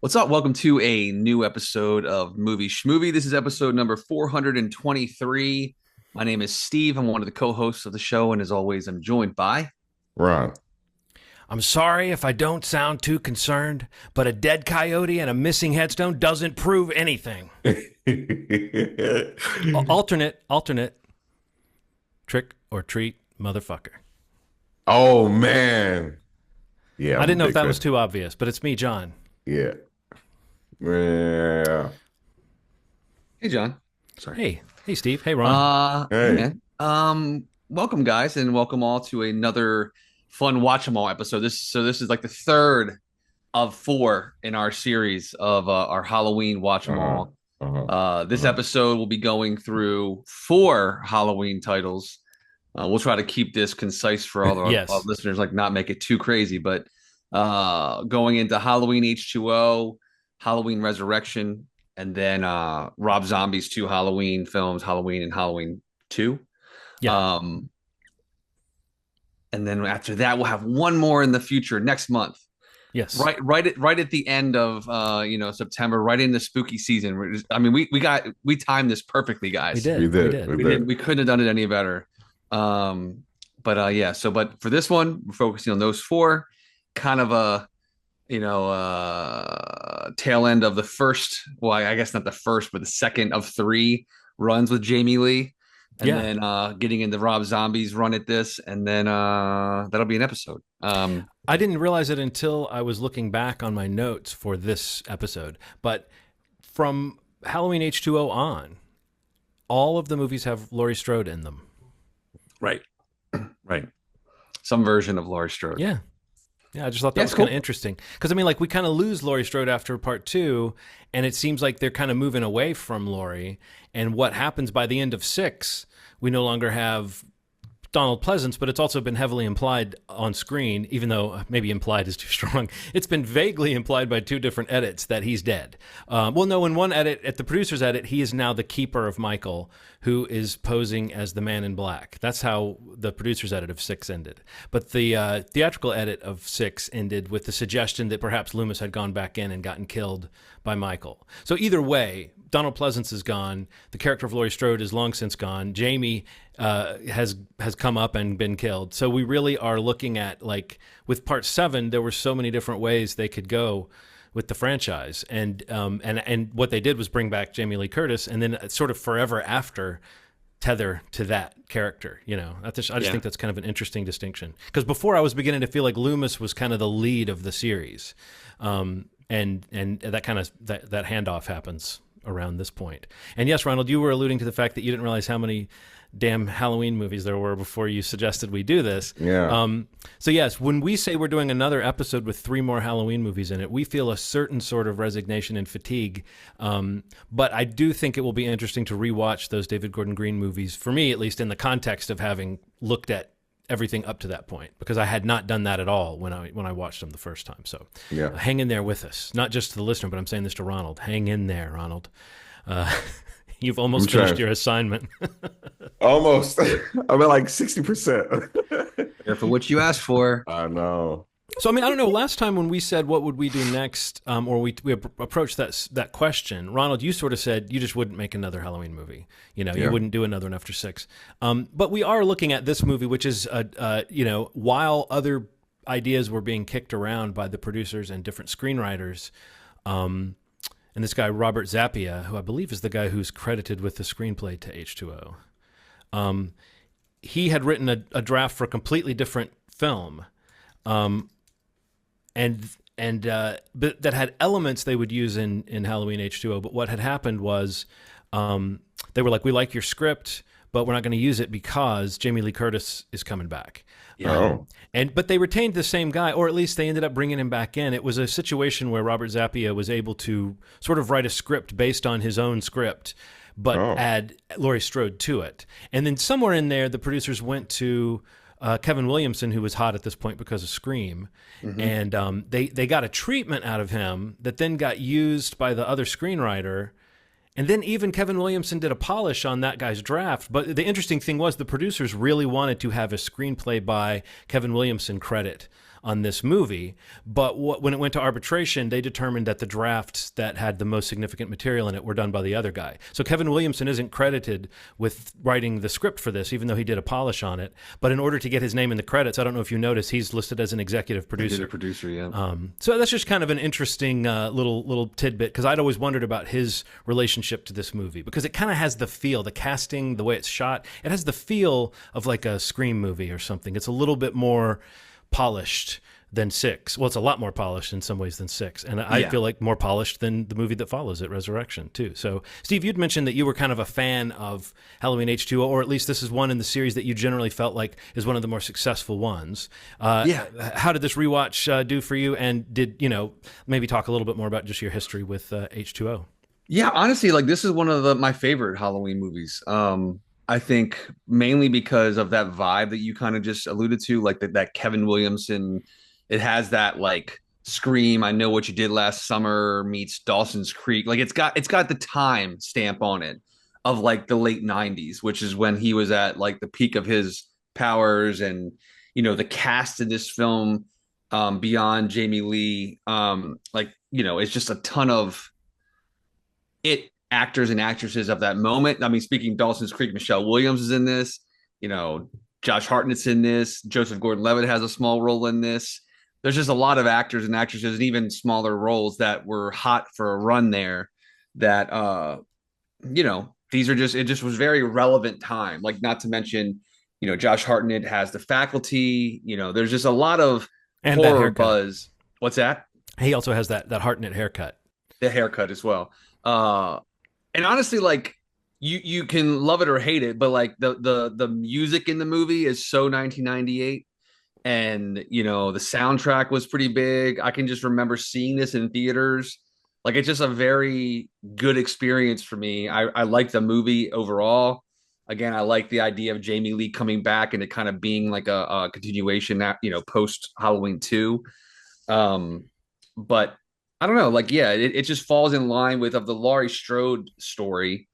What's up? Welcome to a new episode of Movie Schmovie. This is episode number 423. My name is Steve. I'm one of the co-hosts of the show, and as always, I'm joined by. Ron. I'm sorry if I don't sound too concerned, but a dead coyote and a missing headstone doesn't prove anything. Alternate, trick or treat, motherfucker. Oh man. Yeah, I I'm a didn't know if big that fan. was too obvious, but it's me, John. Yeah. Yeah. Hey, John. Sorry. Hey, Steve. Hey, Ron. Hey, Hey. man. Welcome, guys, and welcome all to another fun watch 'em all episode. This is like the third of four in our series of our Halloween watch 'em Uh-huh. all. Uh-huh. This Uh-huh. episode will be going through four Halloween titles. We'll try to keep this concise for all our Yes. listeners, like not make it too crazy. But going into Halloween H2O, Halloween Resurrection, and then Rob Zombie's two Halloween films, Halloween and Halloween 2. Yeah. Um, and then after that, we'll have one more in the future next month. Yes. Right at the end of September, right in the spooky season. We timed this perfectly, We guys. did. We We did. did. We We did. didn't. We couldn't have done it any better. But for this one, we're focusing on those four. Kind of a tail end of the first. Well, I guess not the first, but the second of three runs with Jamie Lee, and Yeah. then getting into Rob Zombie's run at this, and then that'll be an episode. I didn't realize it until I was looking back on my notes for this episode. But from Halloween H2O on, all of the movies have Laurie Strode in them. Right, right. Some version of Laurie Strode. Yeah. Yeah, I just thought that Yeah, was it's kind cool. of interesting. Because, I mean, like, we kind of lose Laurie Strode after part two, and it seems like they're kind of moving away from Laurie. And what happens by the end of six, we no longer have Donald Pleasance, but it's also been heavily implied on screen, even though maybe implied is too strong. It's been vaguely implied by two different edits that he's dead. Well, no, in one edit, at the producer's edit, he is now the keeper of Michael, who is posing as the man in black. That's how the producer's edit of six ended. But the theatrical edit of six ended with the suggestion that perhaps Loomis had gone back in and gotten killed by Michael. So either way, Donald Pleasance is gone. The character of Laurie Strode is long since gone. Jamie has come up and been killed. So we really are looking at, like, with part seven, there were so many different ways they could go with the franchise, and what they did was bring back Jamie Lee Curtis, and then sort of forever after tether to that character. I just Yeah. think that's kind of an interesting distinction, because before I was beginning to feel like Loomis was kind of the lead of the series, and that kind of that handoff happens around this point. And yes, Ronald, you were alluding to the fact that you didn't realize how many damn Halloween movies there were before you suggested we do this. Yeah. So yes, when we say we're doing another episode with three more Halloween movies in it, we feel a certain sort of resignation and fatigue. But I do think it will be interesting to rewatch those David Gordon Green movies, for me at least, in the context of having looked at everything up to that point, because I had not done that at all when I watched them the first time. So Yeah. hang in there with us, not just to the listener, but I'm saying this to Ronald. Hang in there, Ronald. Uh, You've almost I'm trying. finished your assignment. Almost. I'm at like 60%. Careful what you ask for. I know. So, I mean, I don't know. Last time when we said what would we do next, or we approached that question, Ronald, you sort of said you just wouldn't make another Halloween movie. Yeah. You wouldn't do another one after six. But we are looking at this movie, which is, while other ideas were being kicked around by the producers and different screenwriters, and this guy Robert Zappia, who I believe is the guy who's credited with the screenplay to H2O, he had written a draft for a completely different film. But that had elements they would use in Halloween H2O. But what had happened was they were like, we like your script, but we're not going to use it because Jamie Lee Curtis is coming back. Oh. But they retained the same guy, or at least they ended up bringing him back in. It was a situation where Robert Zappia was able to sort of write a script based on his own script, but add Laurie Strode to it. And then somewhere in there, the producers went to Kevin Williamson, who was hot at this point because of Scream, and they got a treatment out of him that then got used by the other screenwriter. And then even Kevin Williamson did a polish on that guy's draft. But the interesting thing was the producers really wanted to have a screenplay by Kevin Williamson credit on this movie. But when it went to arbitration, they determined that the drafts that had the most significant material in it were done by the other guy. So Kevin Williamson isn't credited with writing the script for this, even though he did a polish on it. But in order to get his name in the credits, I don't know if you noticed, he's listed as an executive producer. Yeah. So that's just kind of an interesting little tidbit, because I'd always wondered about his relationship to this movie, because it kind of has the feel, the casting, the way it's shot, it has the feel of like a Scream movie or something. It's a little bit more polished than Six. Well, it's a lot more polished in some ways than Six, and I feel like more polished than the movie that follows it, Resurrection, too. So, Steve, you'd mentioned that you were kind of a fan of Halloween H2O, or at least this is one in the series that you generally felt like is one of the more successful ones. How did this rewatch do for you? And did, maybe talk a little bit more about just your history with H2O? Yeah, honestly, like this is one of my favorite Halloween movies. I think mainly because of that vibe that you kind of just alluded to, like that Kevin Williamson. It has that like Scream, I Know What You Did Last Summer meets Dawson's Creek. Like it's got the time stamp on it of like the late 90s, which is when he was at like the peak of his powers. And the cast in this film, beyond Jamie Lee, it's just a ton of actors and actresses of that moment. I mean, speaking Dawson's Creek, Michelle Williams is in this, Josh Hartnett's in this, Joseph Gordon-Levitt has a small role in this. There's just a lot of actors and actresses and even smaller roles that were hot for a run there that, it just was very relevant time. Like, not to mention, Josh Hartnett has The Faculty, there's just a lot of and horror buzz. What's that? He also has that Hartnett haircut. The haircut as well. And honestly, like you can love it or hate it, but like the music in the movie is so 1998. And the soundtrack was pretty big. I can just remember seeing this in theaters. Like, it's just a very good experience for me. I like the movie overall. Again, I like the idea of Jamie Lee coming back and it kind of being like a continuation that, post Halloween 2. But I don't know, like, yeah, it just falls in line with the Laurie Strode story.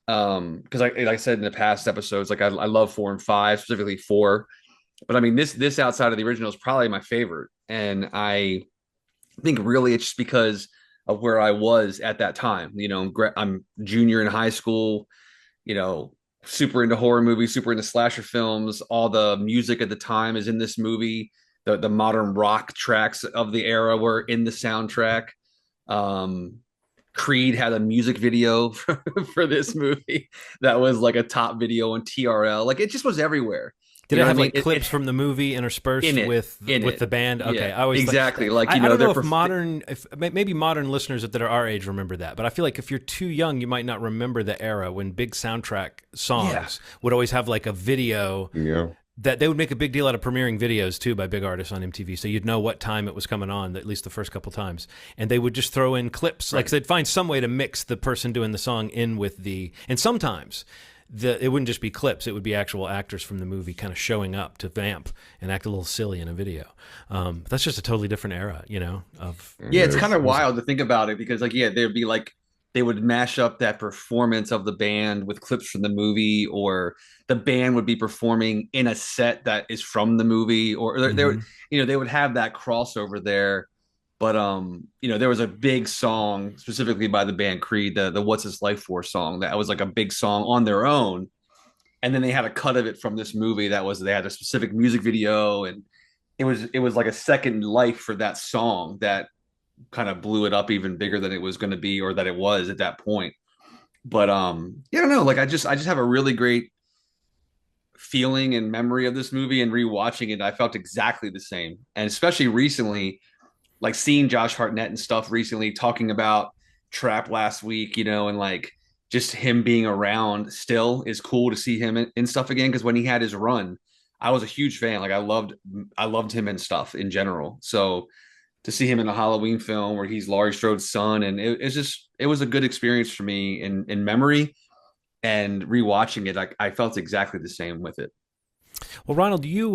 Because like I said in the past episodes, like I love 4 and 5, specifically 4. But I mean, this outside of the original is probably my favorite. And I think really it's just because of where I was at that time. I'm junior in high school, super into horror movies, super into slasher films. All the music at the time is in this movie. The modern rock tracks of the era were in the soundtrack. Creed had a music video for this movie that was like a top video on TRL. Like, it just was everywhere. Did it have like clips from the movie interspersed with the band? Okay, yeah, I always exactly. I don't know if maybe modern listeners that are our age remember that, but I feel like if you're too young, you might not remember the era when big soundtrack songs would always have like a video. Yeah. That they would make a big deal out of premiering videos too by big artists on MTV, so you'd know what time it was coming on, at least the first couple times, and they would just throw in clips. Like, they'd find some way to mix the person doing the song in with and sometimes it wouldn't just be clips; it would be actual actors from the movie kind of showing up to vamp and act a little silly in a video. That's just a totally different era, it's kind of wild to think about it, because there'd be like, they would mash up that performance of the band with clips from the movie, or the band would be performing in a set that is from the movie, or they would have that crossover there. But there was a big song specifically by the band Creed, the What's This Life For song, that was like a big song on their own. And then they had a cut of it from this movie they had a specific music video, and it was like a second life for that song that kind of blew it up even bigger than it was going to be, or that it was at that point. But I don't know, like I just have a really great feeling and memory of this movie, and rewatching it, I felt exactly the same. And especially recently, like seeing Josh Hartnett and stuff recently, talking about Trap last week, and like just him being around still is cool to see him in stuff again. Because when he had his run, I was a huge fan. Like, I loved him and stuff in general. So to see him in a Halloween film where he's Laurie Strode's son, and it was a good experience for me in memory, and rewatching it, I felt exactly the same with it. Well, Ronald, you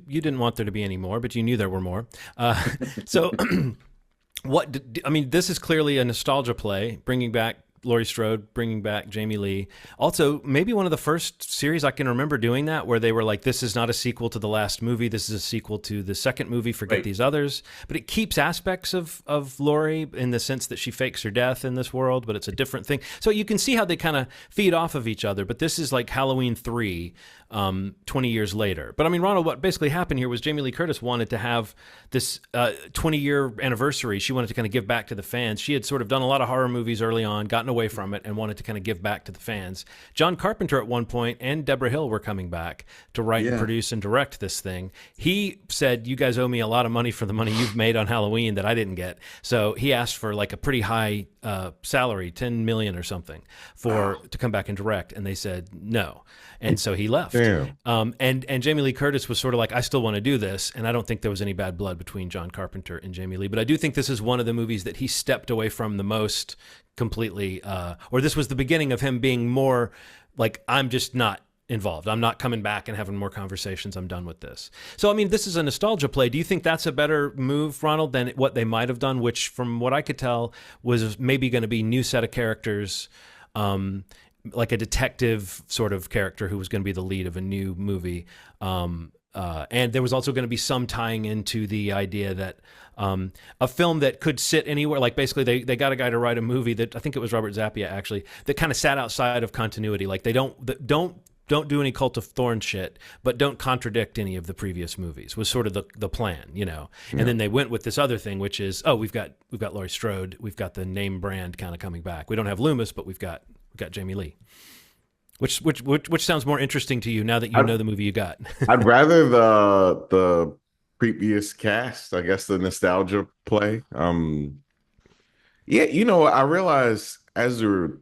didn't want there to be any more, but you knew there were more. So, this is clearly a nostalgia play, bringing back Laurie Strode bringing back Jamie Lee. Also, maybe one of the first series I can remember doing that, where they were like, this is not a sequel to the last movie. This is a sequel to the second movie. Forget Right. these others. But it keeps aspects of Laurie in the sense that she fakes her death in this world, but it's a different thing. So you can see how they kind of feed off of each other. But this is like Halloween 3, 20 years later. But I mean, Ronald, what basically happened here was Jamie Lee Curtis wanted to have this 20-year anniversary. She wanted to kind of give back to the fans. She had sort of done a lot of horror movies early on, gotten away from it, and wanted to kind of give back to the fans. John Carpenter at one point and Deborah Hill were coming back to write and produce and direct this thing. He said, you guys owe me a lot of money for the money you've made on Halloween that I didn't get. So he asked for like a pretty high salary, 10 million or something, to come back and direct. And they said no. And so he left. Damn. And Jamie Lee Curtis was sort of like, I still want to do this. And I don't think there was any bad blood between John Carpenter and Jamie Lee. But I do think this is one of the movies that he stepped away from the most completely, or this was the beginning of him being more like, I'm just not involved. I'm not coming back and having more conversations. I'm done with this. So, I mean, this is a nostalgia play. Do you think that's a better move, Ronald, than what they might have done, which from what I could tell was maybe going to be new set of characters, like a detective sort of character who was going to be the lead of a new movie. And there was also going to be some tying into the idea that a film that could sit anywhere, like basically they got a guy to write a movie that I think it was Robert Zappia actually, that kind of sat outside of continuity. Like they don't do any Cult of Thorns shit, but don't contradict any of the previous movies was sort of the plan, you know. And then they went with this other thing, which is, we've got Laurie Strode, we've got the name brand kind of coming back. We don't have Loomis, but we've got Jamie Lee. Which sounds more interesting to you now that you know the movie you got? I'd rather the previous cast, I guess, the nostalgia play. Yeah, you know, I realized as we were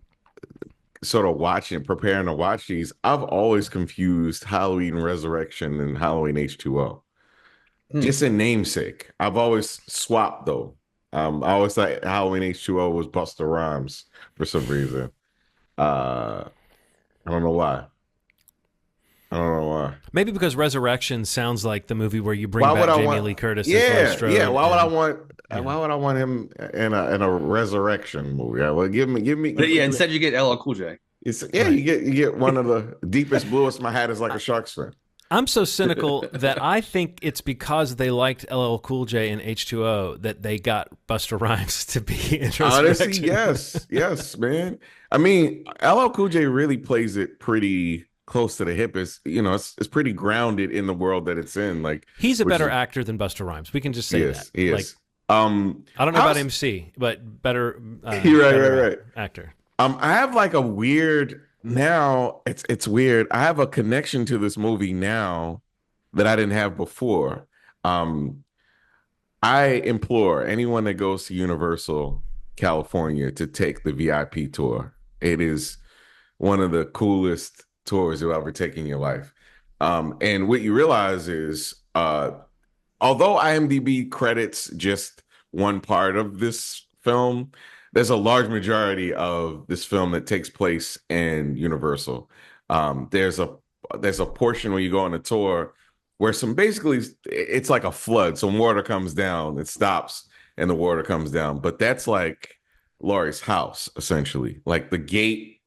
sort of preparing to watch these, I've always confused Halloween Resurrection and Halloween H2O. Just in namesake. I've always swapped though. I always thought Halloween H2O was Busta Rhymes for some reason. I don't know why. Maybe because Resurrection sounds like the movie where you bring back Jamie Lee Curtis as Laurie Strode. Yeah. Why would I want him in a resurrection movie? Well, give me. But yeah, instead you get LL Cool J. You get one of the deepest bluest my hat is like a Sharks fan. I'm so cynical that I think it's because they liked LL Cool J and H2O that they got Busta Rhymes to be in Honestly, yes, man. I mean, LL Cool J really plays it pretty close to the hip. It's pretty grounded in the world that it's in. Like he's a better actor than Busta Rhymes. We can just say that. He is. Like, I don't know about MC, but better. Right. Actor. I have like a weird. Now it's weird. I have a connection to this movie now that I didn't have before. I implore anyone that goes to Universal California to take the VIP tour. It is one of the coolest tours you'll ever take in your life. And what you realize is, although IMDb credits just one part of this film, there's a large majority of this film that takes place in Universal. There's a portion where you go on a tour where it's like a flood. Some water comes down, it stops, and the water comes down. But that's like Laurie's house, essentially. Like the gate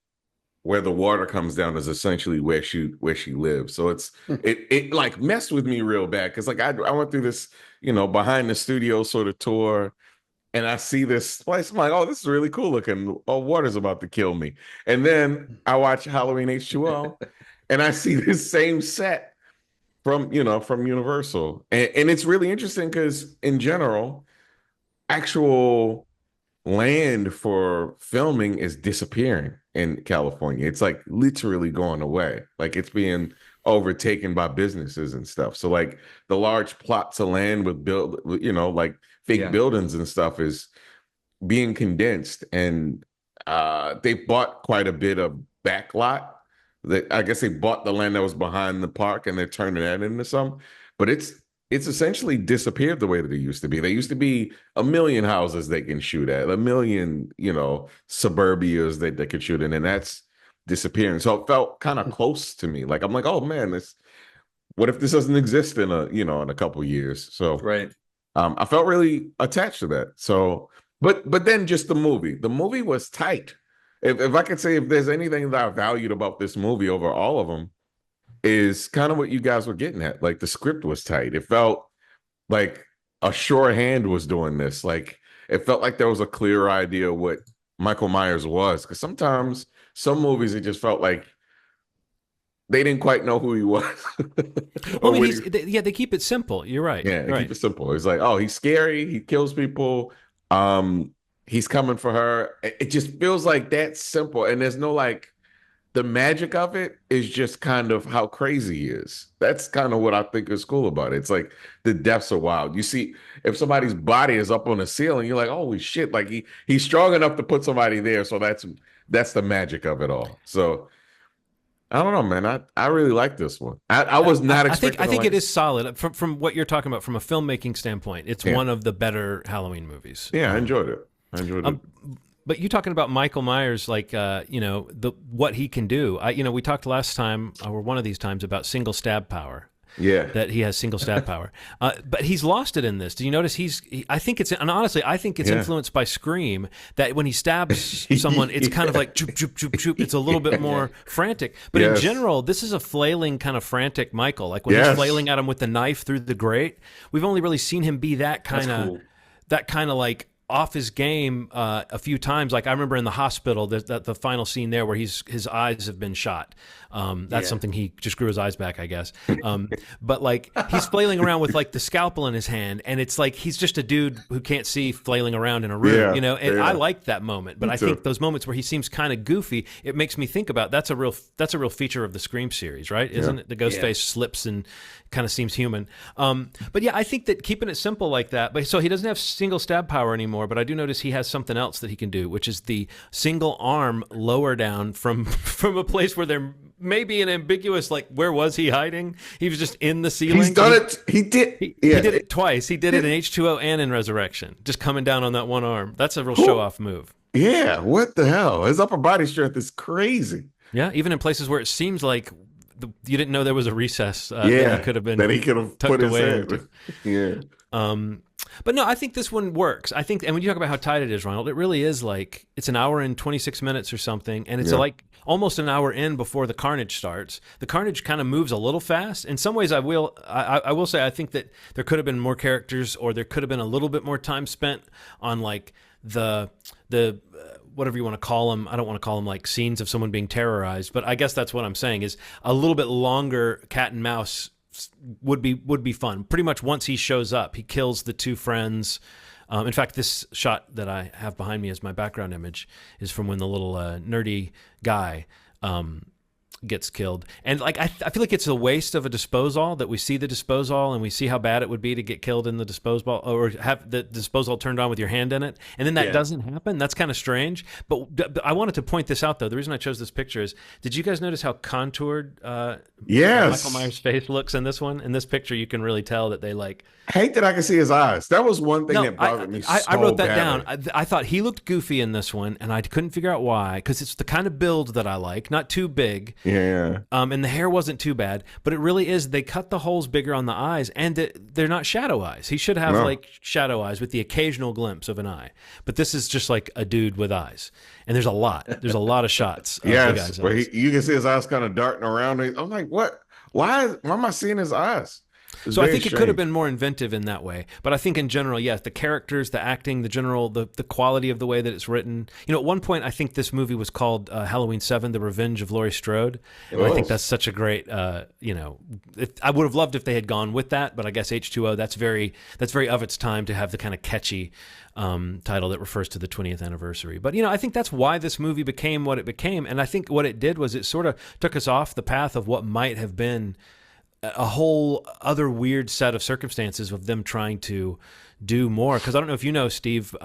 where the water comes down is essentially where she lives. So it like messed with me real bad because like I went through this, behind the studio sort of tour. And I see this place. I'm like, oh, this is really cool looking. Oh, water's about to kill me. And then I watch Halloween H2O and I see this same set from Universal. And it's really interesting because in general, actual land for filming is disappearing in California. It's like literally going away. Like it's being overtaken by businesses and stuff. So like the large plots of land with like fake buildings and stuff is being condensed, and they bought quite a bit of backlot. I guess they bought the land that was behind the park and they're turning that into some, but it's essentially disappeared the way that it used to be. There used to be 1 million houses they can shoot at, 1 million, suburbias that they could shoot in, and that's disappearing. So it felt kind of close to me. Like I'm like, oh man, what if this doesn't exist in a couple years? So right. I felt really attached to that. So, but then just the movie was tight. if I could say if there's anything that I valued about this movie over all of them, is kind of what you guys were getting at. Like the script was tight. It felt like a sure hand was doing this. Like it felt like there was a clear idea what Michael Myers was. Because sometimes some movies it just felt like they didn't quite know who he was. Well, I mean, they keep it simple. You're right. Yeah, they right. keep it simple. It's like, oh, he's scary. He kills people. He's coming for her. It just feels like that's simple. And there's no like, the magic of it is just kind of how crazy he is. That's kind of what I think is cool about it. It's like the depths are wild. You see, if somebody's body is up on the ceiling, you're like, holy shit! Like he's strong enough to put somebody there. So that's the magic of it all. So I don't know, man. I really like this one. I was not expecting. I think it is solid from what you're talking about from a filmmaking standpoint. It's one of the better Halloween movies. Yeah, I enjoyed it. But you talking about Michael Myers, like what he can do. We talked last time or one of these times about single stab power. Yeah, that he has single stab power, but he's lost it in this. Do you notice I think it's influenced by Scream. That when he stabs someone, it's kind of like choop choop choop choop. It's a little bit more frantic. But in general, this is a flailing kind of frantic Michael. Like when he's flailing at him with the knife through the grate, we've only really seen him be that kind of like off his game a few times. Like I remember in the hospital, the final scene there where his eyes have been shot. That's something he just grew his eyes back, I guess. But like he's flailing around with like the scalpel in his hand, and it's like he's just a dude who can't see flailing around in a room, And I like that moment, but I think those moments where he seems kind of goofy, it makes me think about that's a real feature of the Scream series, right? Isn't it? The Ghostface slips and kind of seems human. But yeah, I think that keeping it simple like that. But so he doesn't have single stab power anymore, but I do notice he has something else that he can do, which is the single arm lower down from a place where there may be an ambiguous, like, where was he hiding? He was just in the ceiling. He's done it. He did. He did it twice. He did it in H2O and in Resurrection, just coming down on that one arm. That's a real show-off move. Yeah, what the hell? His upper body strength is crazy. Yeah, even in places where it seems like you didn't know there was a recess that he could have been that he could have put his hand. Yeah. But no, I think this one works. I think, and when you talk about how tight it is, Ronald, it really is like it's an hour and 26 minutes or something, and it's like almost an hour in before the carnage starts. The carnage kind of moves a little fast. In some ways, I will say I think that there could have been more characters, or there could have been a little bit more time spent on like the whatever you want to call them. I don't want to call them like scenes of someone being terrorized, but I guess that's what I'm saying is a little bit longer cat and mouse would be fun. Pretty much once he shows up, he kills the two friends. In fact, this shot that I have behind me as my background image is from when the little nerdy guy gets killed. And like I feel like it's a waste of a disposal that we see the disposal and we see how bad it would be to get killed in the disposal or have the disposal turned on with your hand in it, and then that doesn't happen. That's kind of strange. But I wanted to point this out though. The reason I chose this picture is, did you guys notice how contoured Michael Myers' face looks in this one? In this picture, you can really tell that they like. I hate that I can see his eyes. That was one thing that bothered me. I wrote that down. I thought he looked goofy in this one, and I couldn't figure out why, because it's the kind of build that I like, not too big. Yeah. And the hair wasn't too bad, but it really is. They cut the holes bigger on the eyes, and they're not shadow eyes. He should have like shadow eyes with the occasional glimpse of an eye, but this is just like a dude with eyes. And there's a lot of shots. Of the guy's where eyes. You can see his eyes kind of darting around. I'm like, what? Why am I seeing his eyes? So I think it could have been more inventive in that way. But I think in general, yes, the characters, the acting, the quality of the way that it's written. You know, at one point, I think this movie was called Halloween 7, The Revenge of Laurie Strode. And I think that's such a great, I would have loved if they had gone with that, but I guess H2O, that's very of its time to have the kind of catchy title that refers to the 20th anniversary. But, I think that's why this movie became what it became. And I think what it did was it sort of took us off the path of what might have been a whole other weird set of circumstances of them trying to do more. Because I don't know if you know, Steve,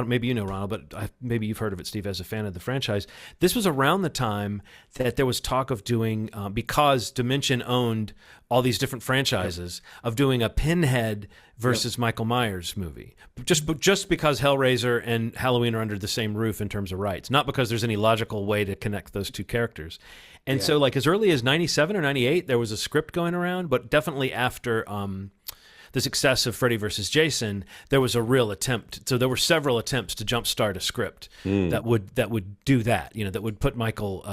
maybe you know, Ronald, but maybe you've heard of it, Steve, as a fan of the franchise. This was around the time that there was talk of doing, because Dimension owned all these different franchises, of doing a Pinhead versus Michael Myers movie. Just because Hellraiser and Halloween are under the same roof in terms of rights, not because there's any logical way to connect those two characters. And so like as early as 97 or 98, there was a script going around, but definitely after the success of Freddy versus Jason, there was a real attempt. So there were several attempts to jumpstart a script that would do that. You know, that would put Michael,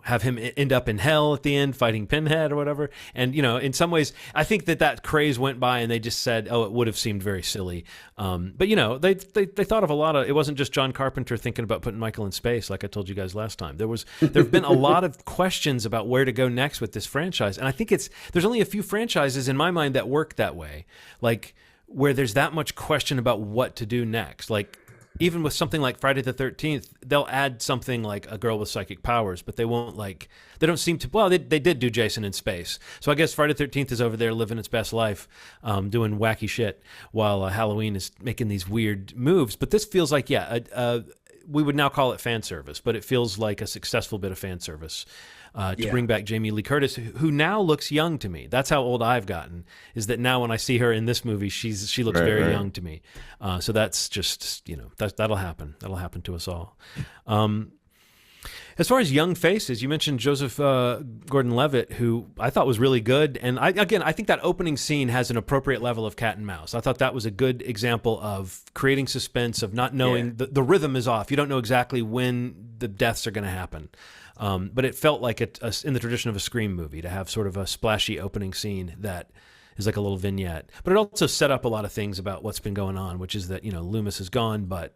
have him end up in hell at the end fighting Pinhead or whatever. And in some ways, I think that craze went by and they just said, oh, it would have seemed very silly. But they thought of a lot of. It wasn't just John Carpenter thinking about putting Michael in space, like I told you guys last time. There've been a lot of questions about where to go next with this franchise, and I think there's only a few franchises in my mind that work that way, like where there's that much question about what to do next. Like even with something like Friday the 13th, they'll add something like a girl with psychic powers, but they don't seem to. Well, they did do Jason in space, so I guess Friday the 13th is over there living its best life, doing wacky shit, while Halloween is making these weird moves. But this feels like we would now call it fan service, but it feels like a successful bit of fan service to bring back Jamie Lee Curtis, who now looks young to me. That's how old I've gotten, is that now when I see her in this movie, she looks very young to me. So that's just, that'll happen. That'll happen to us all. As far as young faces, you mentioned Joseph Gordon-Levitt, who I thought was really good. And I think that opening scene has an appropriate level of cat and mouse. I thought that was a good example of creating suspense, of not knowing the rhythm is off. You don't know exactly when the deaths are going to happen. But it felt like in the tradition of a Scream movie to have sort of a splashy opening scene that is like a little vignette. But it also set up a lot of things about what's been going on, which is that, Loomis is gone, but,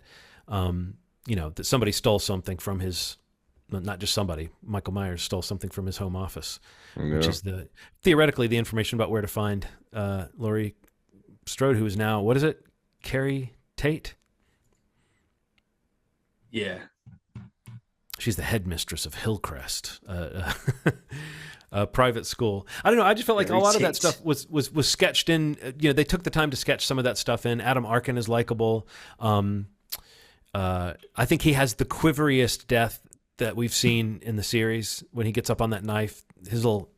that somebody stole something from his... Not just somebody. Michael Myers stole something from his home office, which is theoretically the information about where to find Laurie Strode, who is now, what is it? Carrie Tate? Yeah. She's the headmistress of Hillcrest, a private school. I don't know. I just felt like a lot of that stuff was sketched in. They took the time to sketch some of that stuff in. Adam Arkin is likable. I think he has the quiveriest death that we've seen in the series when he gets up on that knife. His little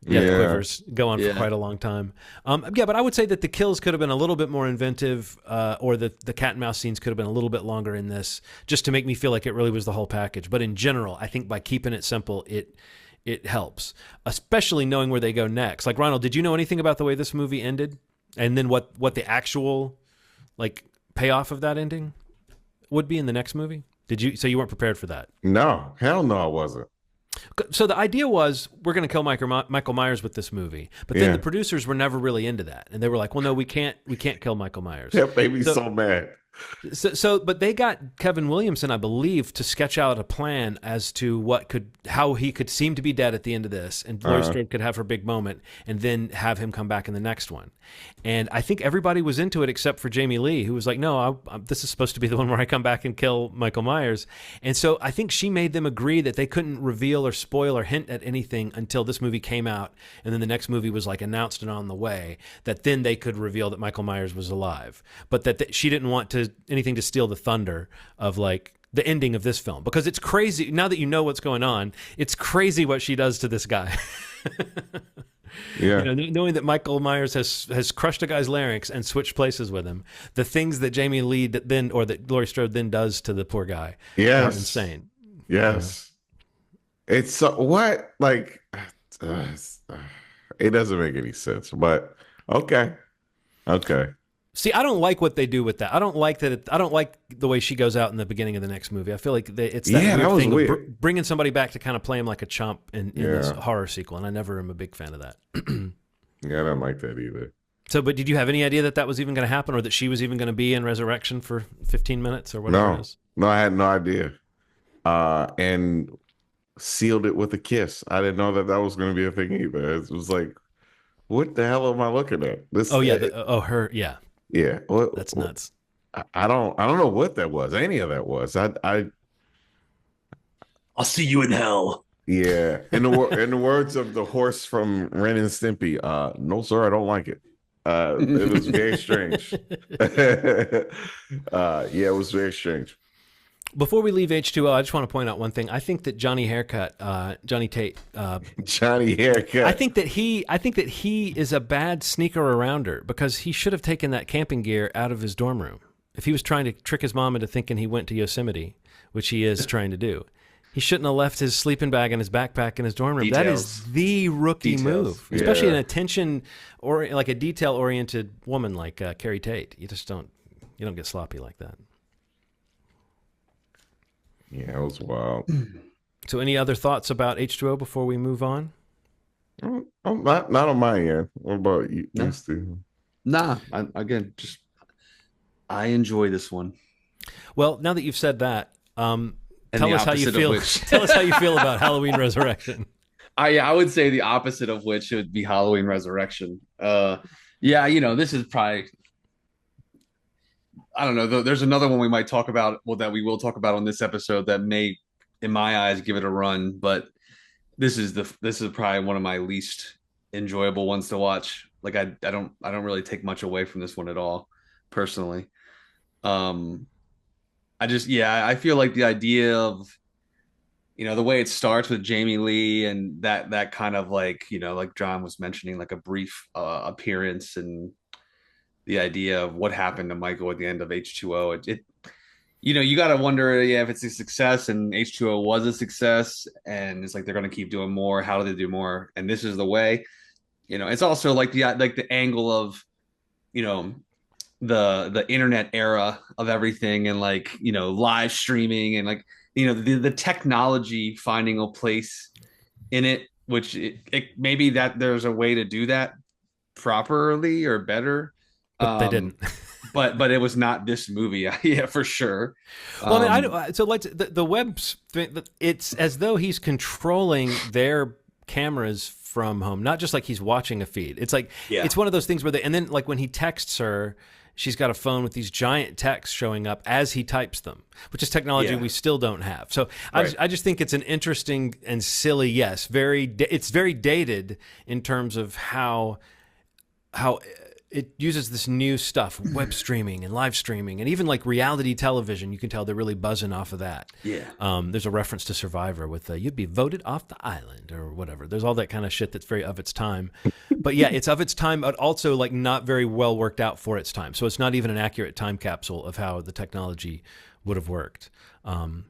the quivers go on for quite a long time. But I would say that the kills could have been a little bit more inventive, or the cat and mouse scenes could have been a little bit longer in this, just to make me feel like it really was the whole package. But in general, I think by keeping it simple, it helps, especially knowing where they go next. Like, Ronald, did you know anything about the way this movie ended, and then what the actual payoff of that ending would be in the next movie? Did you? So you weren't prepared for that? No, hell no, I wasn't. So the idea was, we're going to kill Michael Myers with this movie, but then the producers were never really into that, and they were like, "Well, no, we can't kill Michael Myers." That made me so mad. But they got Kevin Williamson, I believe, to sketch out a plan as to how he could seem to be dead at the end of this, and Laurie Strode could have her big moment, and then have him come back in the next one. And I think everybody was into it except for Jamie Lee, who was like, "No, this is supposed to be the one where I come back and kill Michael Myers." And so I think she made them agree that they couldn't reveal or spoil or hint at anything until this movie came out, and then the next movie was announced and on the way. That then they could reveal that Michael Myers was alive, but that she didn't want anything to steal the thunder of the ending of this film, because it's crazy now that you know what's going on. It's crazy what she does to this guy. Knowing that Michael Myers has crushed a guy's larynx and switched places with him, the things that Jamie Lee that Laurie Strode then does to the poor guy are insane. Yes. It's what it doesn't make any sense, but okay. See, I don't like what they do with that. I don't like that. I don't like the way she goes out in the beginning of the next movie. I feel like it's that weird thing of bringing somebody back to kind of play him like a chump in this horror sequel, and I never am a big fan of that. Yeah, I don't like that either. So, but did you have any idea that was even going to happen, or that she was even going to be in Resurrection for 15 minutes or whatever it is? No, I had no idea. And sealed it with a kiss. I didn't know that was going to be a thing either. It was like, what the hell am I looking at? Her. Yeah, that's nuts. I don't know what that was. Any of that was. I'll see you in hell. Yeah, in the words of the horse from Ren and Stimpy, no sir, I don't like it. It was very strange. It was very strange. Before we leave H2O, I just want to point out one thing. I think that Johnny Tate, Johnny Haircut. I think that he is a bad sneaker arounder, because he should have taken that camping gear out of his dorm room. If he was trying to trick his mom into thinking he went to Yosemite, which he is trying to do, He shouldn't have left his sleeping bag and his backpack in his dorm room. That is Details. the rookie move, Yeah. especially an attention or like a detail-oriented woman like Carrie Tate. You don't get sloppy like that. Yeah, it was wild. So, any other thoughts about H2O before we move on? I'm not on my end. What about you, No. Steve? Nah, I enjoy this one. Well, now that you've said that, And tell the us how you opposite of feel. which- Tell us how you feel about Halloween Resurrection. I would say the opposite of which would be Halloween Resurrection. This is probably, I don't know. There's another one we might talk about, that we will talk about on this episode that may, in my eyes, give it a run. But this is probably one of my least enjoyable ones to watch. Like I don't really take much away from this one at all, personally. I feel like the idea of, the way it starts with Jamie Lee and that kind of like, like John was mentioning, like a brief appearance, and the idea of what happened to Michael at the end of H2O. You got to wonder, if it's a success, and H2O was a success, and it's like they're going to keep doing more. How do they do more? And this is the way. It's also like the angle of, the internet era of everything, and like, live streaming, and like, the technology finding a place in it, which maybe that there's a way to do that properly or better. But they didn't. but it was not this movie. Yeah, for sure. Well, I mean, so let's the web's. It's as though he's controlling their cameras from home, not just like he's watching a feed. It's like it's one of those things where and then like when he texts her, she's got a phone with these giant texts showing up as he types them, which is technology we still don't have. So Right. I just think it's an interesting and silly, yes, it's very dated in terms of how it uses this new stuff, web streaming and live streaming, and even like reality television. You can tell they're really buzzing off of that. Yeah. There's a reference to Survivor with you'd be voted off the island or whatever. There's all that kind of shit that's very of its time. But yeah, it's of its time, but also like not very well worked out for its time. So it's not even an accurate time capsule of how the technology would have worked. And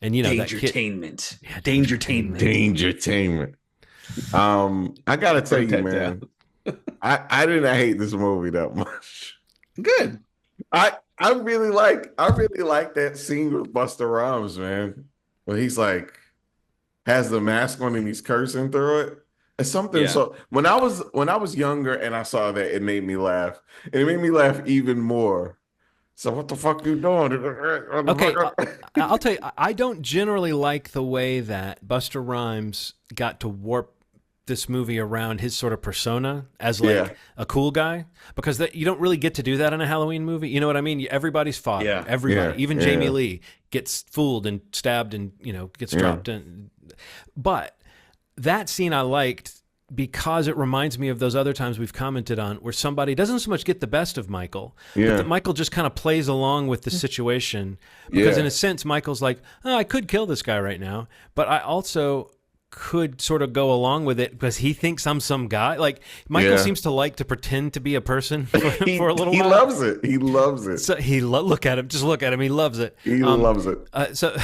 Dangertainment. Dangertainment. Dangertainment. I gotta tell you, man. I didn't hate this movie that much. Good. I really like that scene with Busta Rhymes, man. When he's like has the mask on and he's cursing through it. It's something. Yeah. So when I was younger and I saw that, it made me laugh. And it made me laugh even more. So what the fuck you doing? Okay, I'll tell you, I don't generally like the way that Busta Rhymes got to warp this movie around his sort of persona as like a cool guy, because you don't really get to do that in a Halloween movie. You know what I mean? Everybody's fodder. Yeah. Everybody, even Yeah. Jamie Lee gets fooled and stabbed and, gets dropped in. But that scene I liked because it reminds me of those other times we've commented on where somebody doesn't so much get the best of Michael, but that Michael just kind of plays along with the situation. Because in a sense, Michael's like, oh, I could kill this guy right now, but I also could sort of go along with it because he thinks I'm some guy. Like Michael seems to like to pretend to be a person for a little while. He loves it. He loves it. So look at him. Just look at him. He loves it. He loves it. So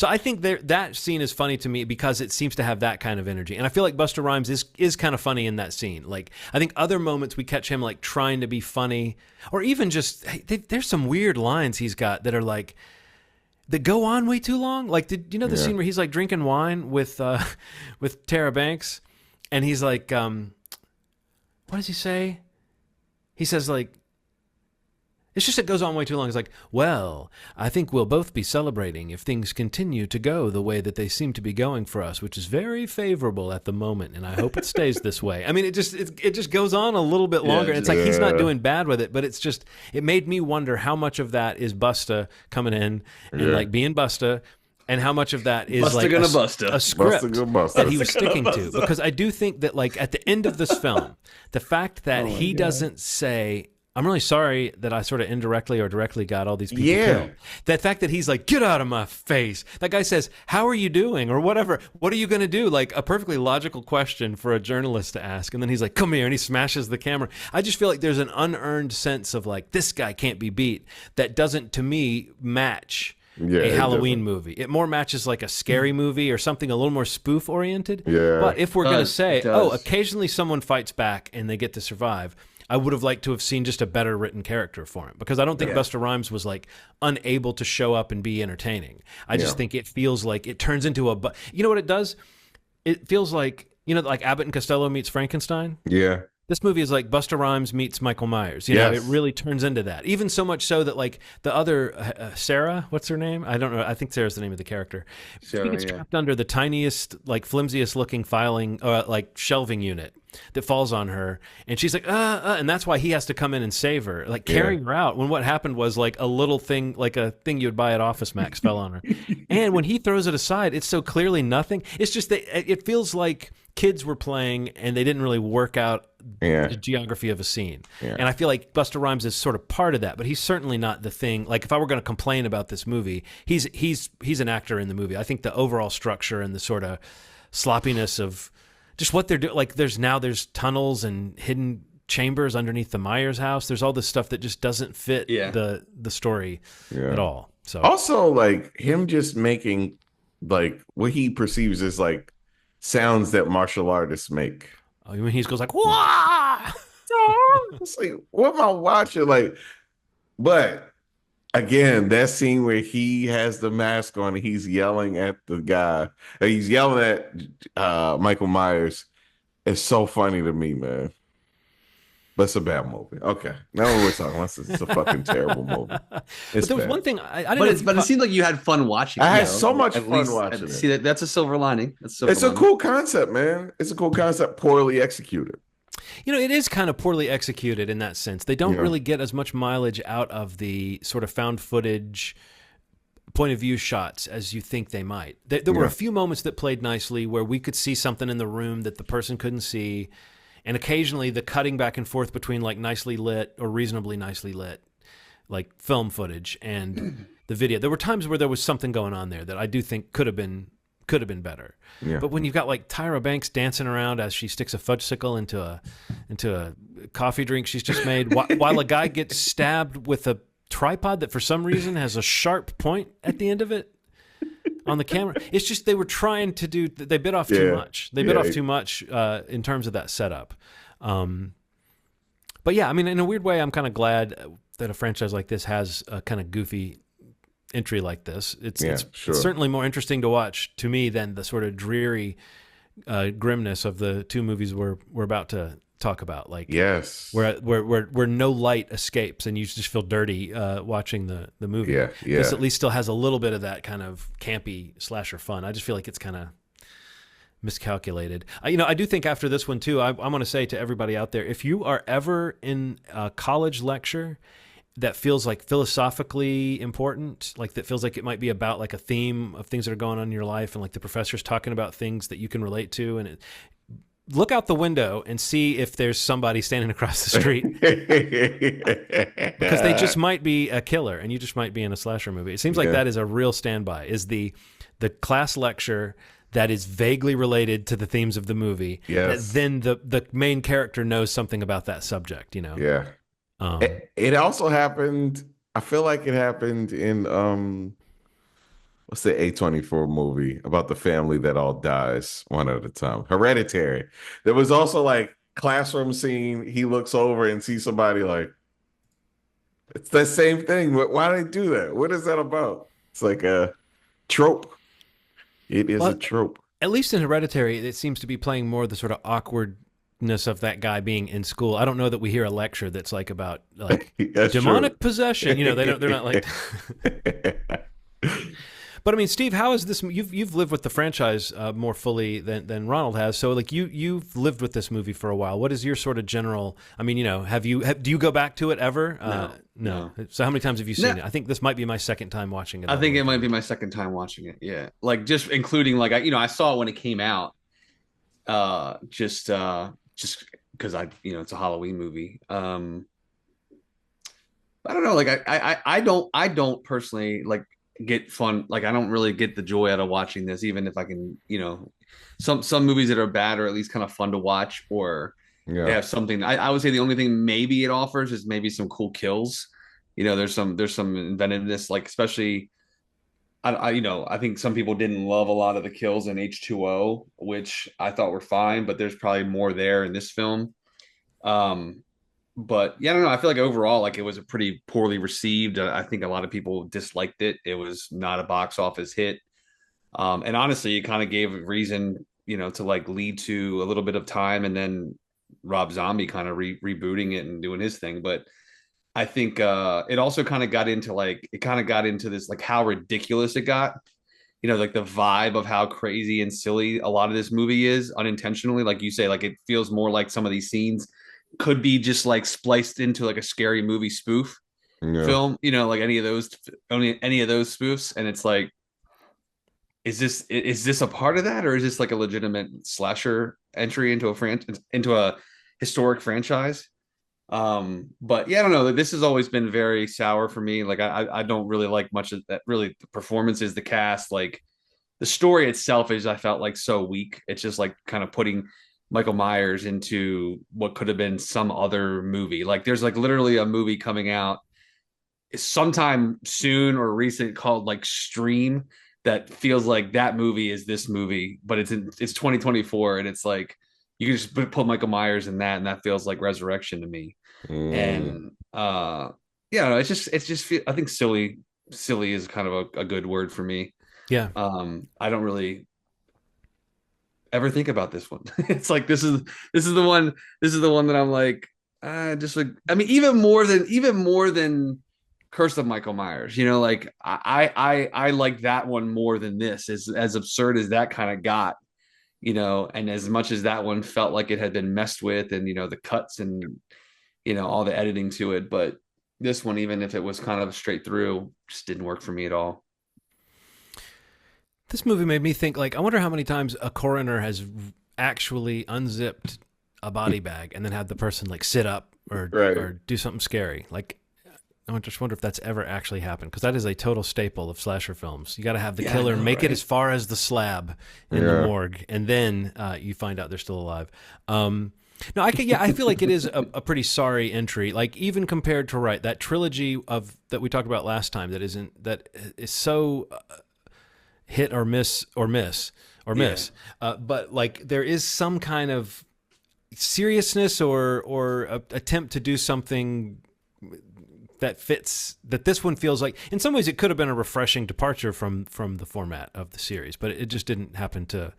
I think that scene is funny to me because it seems to have that kind of energy, and I feel like Busta Rhymes is kind of funny in that scene. Like I think other moments we catch him like trying to be funny, or even just there's some weird lines he's got that are like that go on way too long. Like, did you know the scene where he's like drinking wine with Tara Banks, and he's like, what does he say? He says like, it's just it goes on way too long. It's like, well, I think we'll both be celebrating if things continue to go the way that they seem to be going for us, which is very favorable at the moment, and I hope it stays this way. I mean, it just goes on a little bit longer. It's like he's not doing bad with it, but it made me wonder how much of that is Busta coming in and like being Busta, and how much of that is Busta like gonna a Busta. script Busta gonna Busta. that he was sticking to. Because I do think that like at the end of this film, the fact that he doesn't say, I'm really sorry that I sort of indirectly or directly got all these people killed. That fact that he's like, get out of my face. That guy says, how are you doing? Or whatever. What are you going to do? Like a perfectly logical question for a journalist to ask. And then he's like, come here. And he smashes the camera. I just feel like there's an unearned sense of like, this guy can't be beat that doesn't, to me, match Yeah, a it Halloween doesn't. movie. It more matches like a scary movie or something a little more spoof oriented. Yeah. But if we're going to It say, oh, does. occasionally someone fights back and they get to survive, I would have liked to have seen just a better written character for him, because I don't think Yeah. Busta Rhymes was like unable to show up and be entertaining. I just Yeah. think it feels like it turns into you know what it does? It feels like, you know, like Abbott and Costello meets Frankenstein. Yeah. This movie is like Busta Rhymes meets Michael Myers. You know, Yes. it really turns into that. Even so much so that like the other Sarah, what's her name? I don't know. I think Sarah's the name of the character. She Sarah, gets yeah. trapped under the tiniest, like flimsiest looking filing, like shelving unit that falls on her, and she's like, and that's why he has to come in and save her, like carrying her out. When what happened was like a little thing, like a thing you would buy at Office Max, fell on her, and when he throws it aside, it's so clearly nothing. It's just that it feels like kids were playing and they didn't really work out Yeah. the geography of a scene. Yeah. And I feel like Busta Rhymes is sort of part of that, but he's certainly not the thing. Like if I were going to complain about this movie, he's an actor in the movie. I think the overall structure and the sort of sloppiness of just what they're doing, like there's tunnels and hidden chambers underneath the Myers house. There's all this stuff that just doesn't fit Yeah. the story at all. So Also, like him just making like what he perceives as like sounds that martial artists make. when he goes like, "Wah!" It's like, what am I watching? Like, but again, that scene where he has the mask on and he's yelling at the guy, he's yelling at Michael Myers. It's so funny to me, man. But it's a bad movie. Okay, now we're talking about it's a fucking terrible movie. But It's there was bad. one thing I didn't. But know it's if but you it seemed like you had fun watching. I it, had you know, so much at fun least- watching it. See that's a silver lining. That's a silver It's a lining. cool concept, man. It's a cool concept, poorly executed. You know, it is kind of poorly executed in that sense. They don't Yeah. really get as much mileage out of the sort of found footage point of view shots as you think they might. There were Yeah. a few moments that played nicely where we could see something in the room that the person couldn't see. And occasionally the cutting back and forth between like nicely lit or reasonably nicely lit, like film footage and the video. There were times where there was something going on there that I do think could have been better. Yeah. But when you've got like Tyra Banks dancing around as she sticks a fudgesicle into a coffee drink she's just made, while a guy gets stabbed with a tripod that for some reason has a sharp point at the end of it on the camera, it's just they were trying to do. They bit off too Yeah. much. They bit Yeah. off too much in terms of that setup. But yeah, I mean, in a weird way, I'm kind of glad that a franchise like this has a kind of goofy entry like this. It's sure. certainly more interesting to watch to me than the sort of dreary grimness of the two movies we're about to talk about. Like Yes. where no light escapes and you just feel dirty watching the movie. Yeah, yeah. This at least still has a little bit of that kind of campy slasher fun. I just feel like it's kind of miscalculated. I do think after this one too, I'm going to say to everybody out there, if you are ever in a college lecture that feels like philosophically important, like that feels like it might be about like a theme of things that are going on in your life, and like the professor's talking about things that you can relate to, and look out the window and see if there's somebody standing across the street, because they just might be a killer and you just might be in a slasher movie. It seems like Yeah. that is a real standby, is the class lecture that is vaguely related to the themes of the movie. Yes. That then the main character knows something about that subject, you know? Yeah. It also happened. I feel like it happened in what's the A24 movie about the family that all dies one at a time? Hereditary. There was also like classroom scene. He looks over and sees somebody like, it's the same thing. Why do they do that? What is that about? It's like a trope. It is Well, a trope. At least in Hereditary, it seems to be playing more the sort of awkwardness of that guy being in school. I don't know that we hear a lecture that's like about like That's demonic true. possession. You know, they're not like. But I mean, Steve, how is this? You've lived with the franchise more fully than Ronald has. So like you've lived with this movie for a while. What is your sort of general? I mean, you know, do you go back to it ever? No. So how many times have you seen it? I think this might be my second time watching it. I think it might be my second time watching it. Yeah, like just including like I saw it when it came out. Just because it's a Halloween movie. I don't know. Like I don't personally like get fun. Like I don't really get the joy out of watching this, even if I can. Some movies that are bad or at least kind of fun to watch, or they have something. I would say the only thing maybe it offers is maybe some cool kills. There's some inventiveness, like especially I think some people didn't love a lot of the kills in H2O, which I thought were fine, but there's probably more there in this film. Um, but yeah, I don't know. I feel like overall, like it was a pretty poorly received. I think a lot of people disliked it. It was not a box office hit. And honestly, it kind of gave a reason, to like lead to a little bit of time and then Rob Zombie kind of rebooting it and doing his thing. But I think it also kind of got into this like how ridiculous it got. Like the vibe of how crazy and silly a lot of this movie is unintentionally. Like you say, like it feels more like some of these scenes could be just like spliced into like a scary movie spoof Yeah. film, like any of those spoofs. And it's like, is this a part of that, or is this like a legitimate slasher entry into a historic franchise? But yeah, I don't know. This has always been very sour for me. Like I don't really like much of that. Really, the performances, the cast, like the story itself is, I felt like so weak. It's just like kind of putting Michael Myers into what could have been some other movie. Like there's like literally a movie coming out sometime soon or recent called like Stream that feels like that movie is this movie, but it's 2024 and it's like you can just put Michael Myers in that and that feels like Resurrection to me. Mm. And yeah, no, it's just I think silly is kind of a good word for me. Yeah. I don't really ever think about this one. It's like this is the one that I'm like just like I mean even more than Curse of Michael Myers. Like I like that one more than this. As absurd as that kind of got, and as much as that one felt like it had been messed with, and the cuts and all the editing to it, but this one, even if it was kind of straight through, just didn't work for me at all. This movie made me think, like, I wonder how many times a coroner has actually unzipped a body bag and then had the person like sit up or Right. or do something scary. Like, I just wonder if that's ever actually happened, because that is a total staple of slasher films. You got to have the Yeah, I killer know, make it right? as far as the slab in the Yeah. morgue, and then you find out they're still alive. No, I feel like it is a pretty sorry entry. Like even compared to that trilogy of that we talked about last time, that is so hit or miss or miss or miss. But like there is some kind of seriousness or attempt to do something that fits, that this one feels like in some ways it could have been a refreshing departure from the format of the series, but it didn't happen to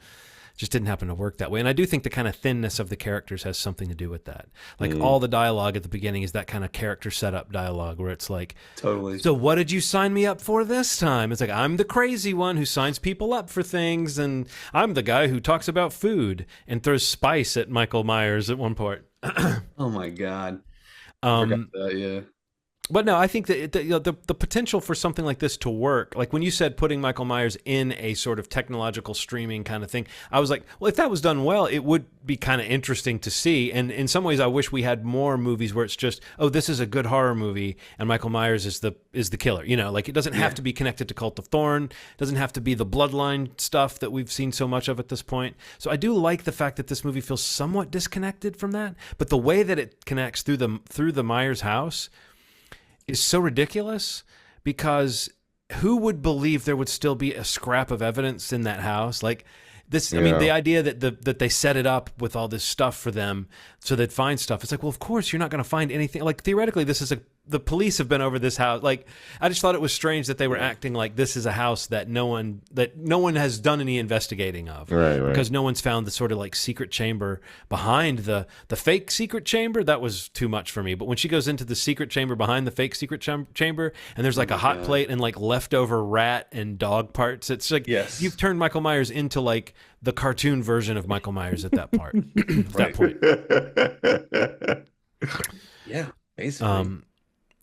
work that way. And I do think the kind of thinness of the characters has something to do with that. Like all the dialogue at the beginning is that kind of character setup dialogue where it's like, Totally. so what did you sign me up for this time? It's like, I'm the crazy one who signs people up for things, and I'm the guy who talks about food and throws spice at Michael Myers at one point. Oh my God. Um, Forgot that, yeah. But no, I think that the potential for something like this to work, like when you said putting Michael Myers in a sort of technological streaming kind of thing, I was like, well, if that was done well, it would be kind of interesting to see. And in some ways, I wish we had more movies where it's just, oh, this is a good horror movie, and Michael Myers is the killer. Like it doesn't have to be connected to Cult of Thorn, it doesn't have to be the Bloodline stuff that we've seen so much of at this point. So I do like the fact that this movie feels somewhat disconnected from that, but the way that it connects through the Myers house is so ridiculous, because who would believe there would still be a scrap of evidence in that house? Like this, I mean, the idea that they set it up with all this stuff for them so they'd find stuff. It's like, well, of course you're not going to find anything. Like theoretically, the police have been over this house. Like I just thought it was strange that they were acting like this is a house that no one has done any investigating of, Right. because no one's found the sort of like secret chamber behind the fake secret chamber. That was too much for me. But when she goes into the secret chamber behind the fake secret chamber, and there's like a hot plate and like leftover rat and dog parts, it's like, Yes. you've turned Michael Myers into like the cartoon version of Michael Myers at that part. At that point. Yeah, basically.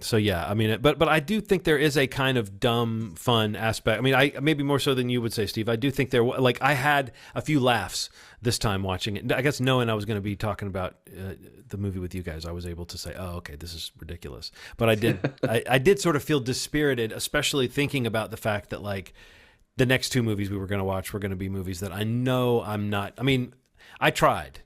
So yeah, I mean, but I do think there is a kind of dumb fun aspect. I mean, I maybe more so than you would say, Steve. I do think like I had a few laughs this time watching it. I guess knowing I was going to be talking about the movie with you guys, I was able to say, oh, okay, this is ridiculous. But I did I did sort of feel dispirited, especially thinking about the fact that like the next two movies we were going to watch were going to be movies that I know I'm not. I mean, I tried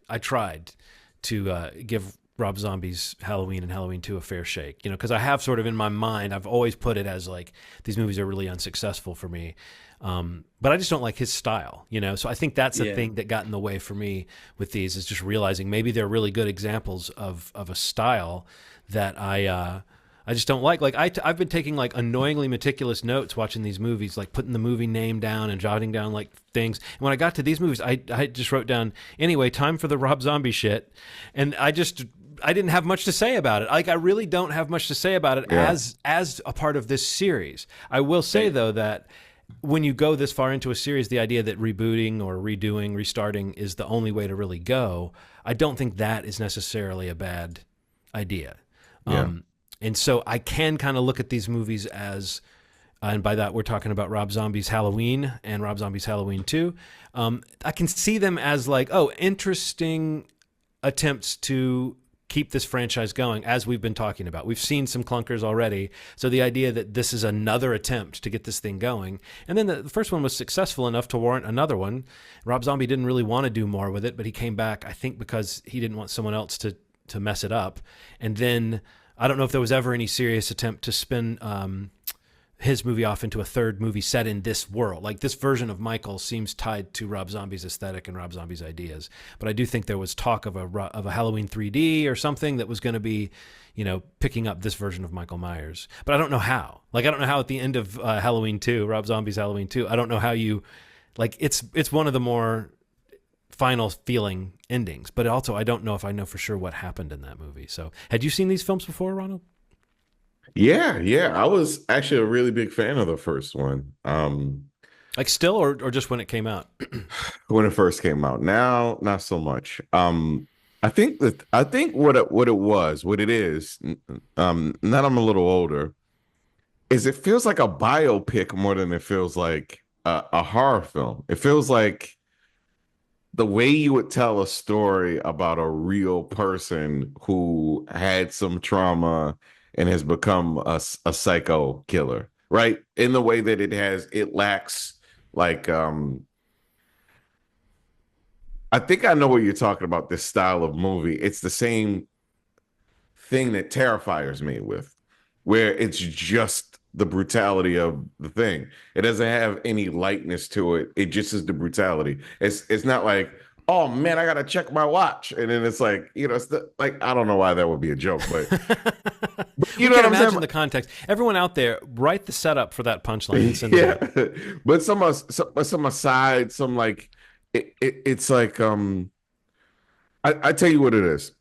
to give Rob Zombie's Halloween and Halloween 2 a fair shake, you know, because I have sort of in my mind, I've always put it as like these movies are really unsuccessful for me. But I just don't like his style, you know? So I think that's the thing that got in the way for me with these, is just realizing maybe they're really good examples of a style that I just don't like. Like I've been taking like annoyingly meticulous notes watching these movies, like putting the movie name down and jotting down like things. And when I got to these movies, I just wrote down, anyway, time for the Rob Zombie shit. And I didn't have much to say about it. Like I really don't have much to say about it as a part of this series. I will say though that when you go this far into a series, the idea that rebooting or redoing, restarting is the only way to really go, I don't think that is necessarily a bad idea. Yeah. And so I can kind of look at these movies as, and by that we're talking about Rob Zombie's Halloween and Rob Zombie's Halloween 2. I can see them as like, oh, interesting attempts to keep this franchise going, as we've been talking about. We've seen some clunkers already. So the idea that this is another attempt to get this thing going. And then the first one was successful enough to warrant another one. Rob Zombie didn't really want to do more with it, but he came back, I think, because he didn't want someone else to mess it up. And then I don't know if there was ever any serious attempt to spin his movie off into a third movie set in this world. Like this version of Michael seems tied to Rob Zombie's aesthetic and Rob Zombie's ideas. But I do think there was talk of a Halloween 3D or something that was going to be, you know, picking up this version of Michael Myers. But I don't know how. Like I don't know how at the end of Halloween 2, Rob Zombie's Halloween 2, I don't know how you, like it's one of the more final feeling endings. But also I don't know if I know for sure what happened in that movie. So had you seen these films before, Ronald? Yeah. I was actually a really big fan of the first one. Like still, or just when it came out? When it first came out. Now, not so much. I think what it is, now that I'm a little older, is it feels like a biopic more than it feels like a horror film. It feels like the way you would tell a story about a real person who had some trauma and has become a psycho killer, right? In the way that it lacks like, I think I know what you're talking about, this style of movie. It's the same thing that Terrifier's made with, where it's just the brutality of the thing. It doesn't have any lightness to it. It just is the brutality. It's not like, oh man, I gotta check my watch, and then it's like, you know, it's like, I don't know why that would be a joke, but, but you know what I'm saying. The context. Everyone out there, write the setup for that punchline. And send it yeah, but some aside, some like it's like I tell you what it is.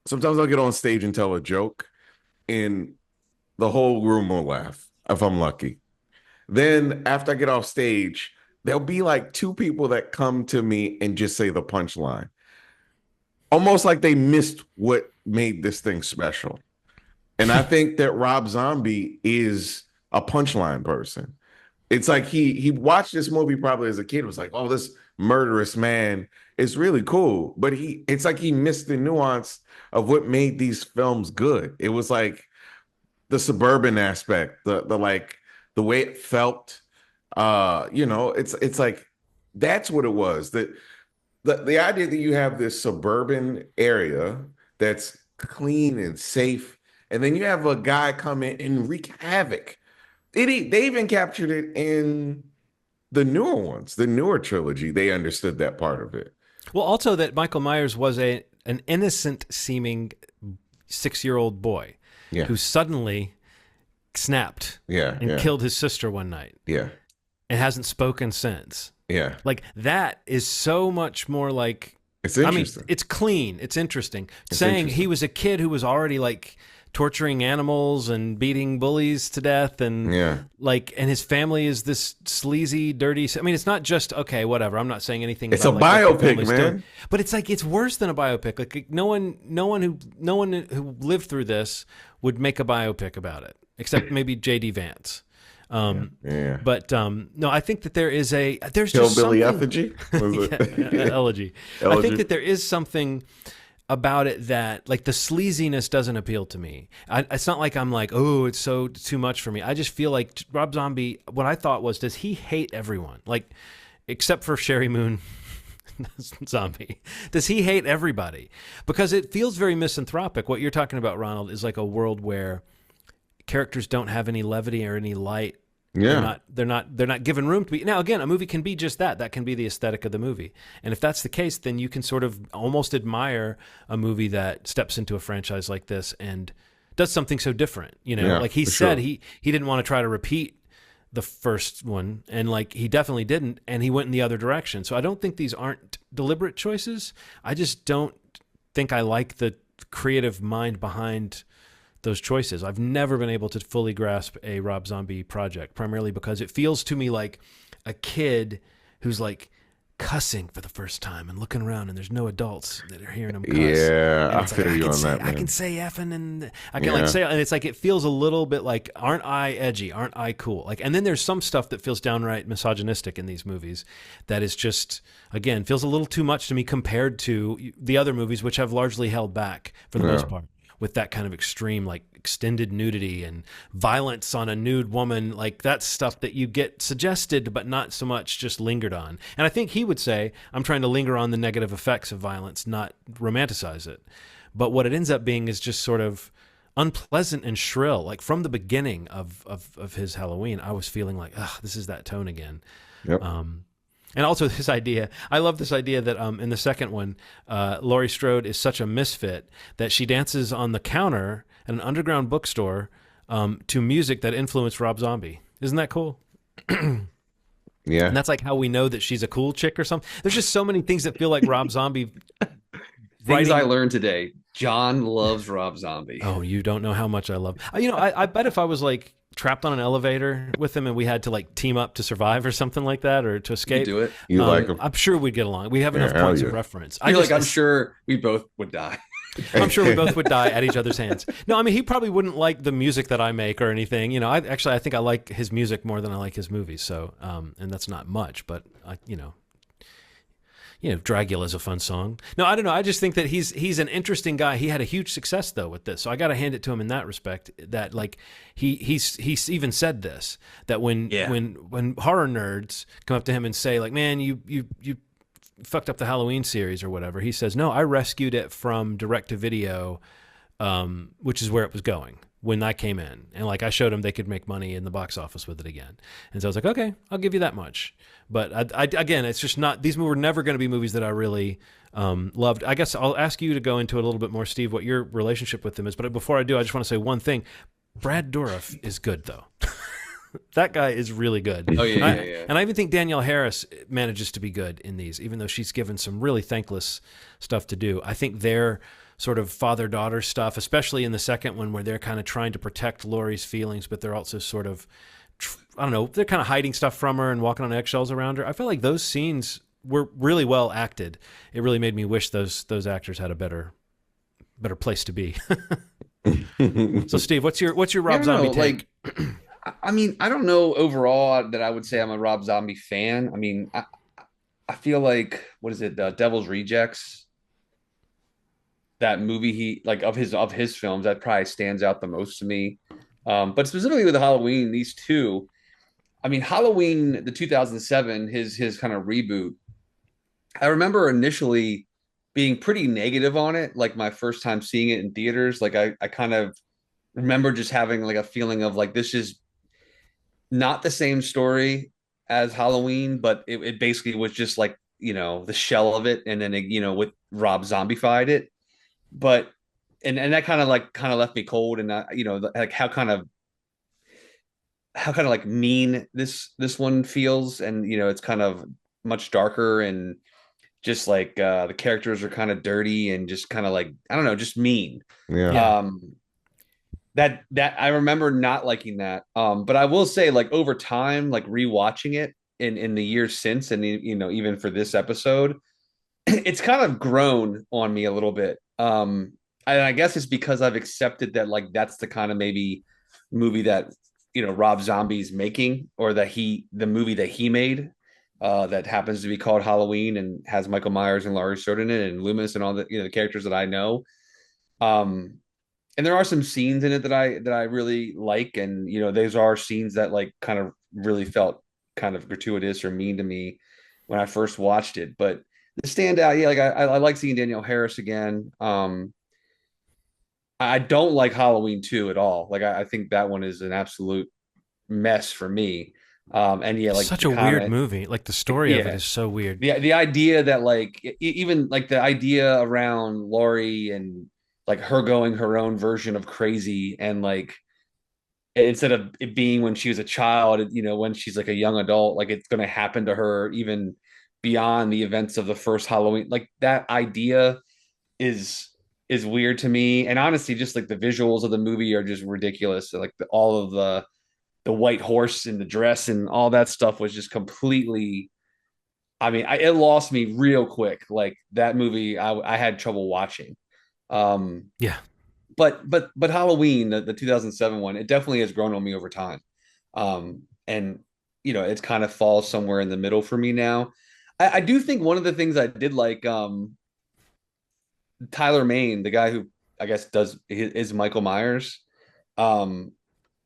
Sometimes I'll get on stage and tell a joke, and the whole room will laugh if I'm lucky. Then after I get off stage, there'll be like two people that come to me and just say the punchline. Almost like they missed what made this thing special. And I think that Rob Zombie is a punchline person. It's like he watched this movie probably as a kid, was like, oh, this murderous man is really cool. But it's like he missed the nuance of what made these films good. It was like the suburban aspect, the like the way it felt. You know, it's like that's what it was. That the idea that you have this suburban area that's clean and safe, and then you have a guy come in and wreak havoc. They even captured it in the newer ones, the newer trilogy. They understood that part of it. Well, also that Michael Myers was an innocent-seeming 6-year-old boy who suddenly snapped and killed his sister one night. Yeah. And hasn't spoken since. Yeah. Like that is so much more like, it's interesting. I mean, it's clean. It's interesting. Saying he was a kid who was already like torturing animals and beating bullies to death, and like, and his family is this sleazy, dirty. I mean, it's not just okay, whatever. I'm not saying anything. It's about, a like, biopic, man. But it's like it's worse than a biopic. Like no one who lived through this would make a biopic about it, except maybe J.D. Vance. But no, I think that there's just Hillbilly something. Effigy. Elegy. I think that there is something about it that like the sleaziness doesn't appeal to me. It's not like I'm like, oh, it's so too much for me. I just feel like Rob Zombie, what I thought was, does he hate everyone? Like, except for Sherry Moon zombie? Does he hate everybody? Because it feels very misanthropic. What you're talking about, Ronald, is like a world where characters don't have any levity or any light. Yeah. They're not given room to be. Now, again, a movie can be just that. That can be the aesthetic of the movie. And if that's the case, then you can sort of almost admire a movie that steps into a franchise like this and does something so different. You know, Yeah, like he for said, sure. he didn't want to try to repeat the first one, and like he definitely didn't, and he went in the other direction. So I don't think these aren't deliberate choices. I just don't think I like the creative mind behind those choices. I've never been able to fully grasp a Rob Zombie project, primarily because it feels to me like a kid who's like cussing for the first time and looking around, and there's no adults that are hearing him cuss. Yeah, And I it's feel you on that, I man. can say effing, and I can Yeah. like say, and it's like it feels a little bit like, aren't I edgy? Aren't I cool? Like, and then there's some stuff that feels downright misogynistic in these movies that is just, again, feels a little too much to me compared to the other movies, which have largely held back for the most part with that kind of extreme, like extended nudity and violence on a nude woman. Like that's stuff that you get suggested, but not so much just lingered on. And I think he would say, I'm trying to linger on the negative effects of violence, not romanticize it. But what it ends up being is just sort of unpleasant and shrill. Like from the beginning of his Halloween, I was feeling like, ugh, this is that tone again. Yep. And also this idea, I love this idea that in the second one, Laurie Strode is such a misfit that she dances on the counter at an underground bookstore to music that influenced Rob Zombie. Isn't that cool? Yeah. And that's like how we know that she's a cool chick or something. There's just so many things that feel like Rob Zombie. Things I learned today. John loves Rob Zombie. Oh, you don't know how much I love. You know, I bet if I was like trapped on an elevator with him and we had to like team up to survive or something like that or to You escape, do it. You like him? I'm sure we'd get along. We have enough hell points of yeah. reference. I feel like I'm sure we both would die. I'm sure we both would die at each other's hands. No, I mean, he probably wouldn't like the music that I make or anything. You know, I think I like his music more than I like his movies. So, and that's not much, but Dragula is a fun song. No, I don't know. I just think that he's an interesting guy. He had a huge success though with this, so I got to hand it to him in that respect. That like he's even said this, that when horror nerds come up to him and say like, man, you fucked up the Halloween series or whatever, he says, no, I rescued it from direct to video, which is where it was going when I came in, and like I showed them they could make money in the box office with it again, and so I was like, okay, I'll give you that much. But I again, it's just not, these were never going to be movies that I really loved. I guess I'll ask you to go into it a little bit more, Steve, what your relationship with them is. But before I do, I just want to say one thing: Brad Dourif is good though. That guy is really good. Oh yeah. And I even think Danielle Harris manages to be good in these, even though she's given some really thankless stuff to do. I think their sort of father-daughter stuff, especially in the second one, where they're kind of trying to protect Laurie's feelings, but they're also sort of, I don't know, they're kind of hiding stuff from her and walking on eggshells around her. I feel like those scenes were really well acted. It really made me wish those actors had a better place to be. So, Steve, what's your Rob Zombie take? Like, I mean, I don't know overall that I would say I'm a Rob Zombie fan. I mean, I feel like, what is it, Devil's Rejects? That movie, he like of his films, that probably stands out the most to me. But specifically with Halloween, these two, I mean, Halloween, the 2007, his kind of reboot. I remember initially being pretty negative on it, like my first time seeing it in theaters. Like I kind of remember just having like a feeling of like, this is not the same story as Halloween, but it basically was just like, the shell of it, and then with Rob Zombified it. But and that kind of left me cold, and like how kind of like mean this one feels, and it's kind of much darker, and just like the characters are kind of dirty and just kind of like, I don't know, just mean. Yeah. That I remember not liking that. But I will say, like, over time, like rewatching it in the years since, and even for this episode, it's kind of grown on me a little bit. And I guess it's because I've accepted that, like, that's the kind of maybe movie that Rob Zombie's making, or that the movie that he made, that happens to be called Halloween and has Michael Myers and Laurie Strode in it and Loomis and all the the characters that I know. And there are some scenes in it that I really like, and those are scenes that like kind of really felt kind of gratuitous or mean to me when I first watched it. But The standout, yeah, like I like seeing Danielle Harris again. I don't like Halloween 2 at all. Like I think that one is an absolute mess for me. And yeah, It's like such the a weird comment, movie. Like the story of it yeah, is so weird. the idea that like even like the idea around Laurie and like her going her own version of crazy, and like instead of it being when she was a child, you know, when she's like a young adult, like it's going to happen to her even beyond the events of the first Halloween. Like that idea is weird to me. And honestly, just like the visuals of the movie are just ridiculous. Like all of the white horse and the dress and all that stuff was just completely. I mean, it lost me real quick. Like that movie, I had trouble watching. Um, Yeah. but Halloween, the 2007 one, it definitely has grown on me over time. And you know, it's kind of falls somewhere in the middle for me now. I do think one of the things I did like, Tyler Mane, the guy who I guess does is Michael Myers, um,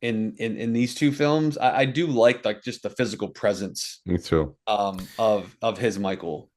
in these two films, I do like just the physical presence, Me too. of his Michael.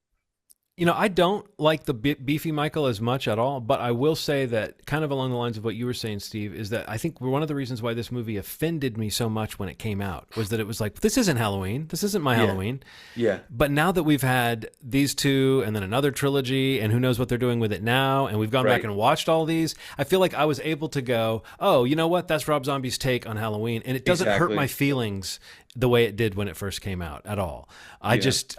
You know, I don't like the beefy Michael as much at all, but I will say that, kind of along the lines of what you were saying, Steve, is that I think one of the reasons why this movie offended me so much when it came out was that it was like, this isn't Halloween. This isn't my Yeah, Halloween. yeah, But now that we've had these two and then another trilogy, and who knows what they're doing with it now, and we've gone back right, and watched all these, I feel like I was able to go, oh, you know what? That's Rob Zombie's take on Halloween. And it doesn't hurt my exactly. feelings the way it did when it first came out at all. Yeah,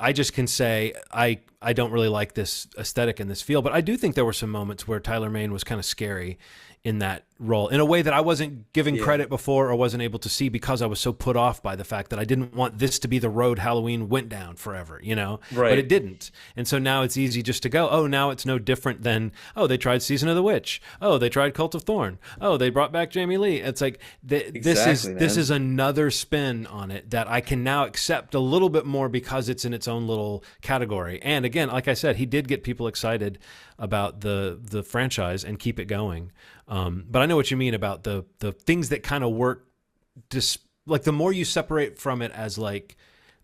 I just can say I don't really like this aesthetic and this feel, but I do think there were some moments where Tyler Mane was kind of scary in that role in a way that I wasn't giving yeah, credit before or wasn't able to see because I was so put off by the fact that I didn't want this to be the road Halloween went down forever, you know, but it right, didn't. And so now it's easy just to go, oh, now it's no different than, oh, they tried Season of the Witch. Oh, they tried Cult of Thorn. Oh, they brought back Jamie Lee. It's like, exactly, this man. is another spin on it that I can now accept a little bit more because it's in its own little category. And again, like I said, he did get people excited about the franchise and keep it going. But I know what you mean about the things that kind of work. Like the more you separate from it as like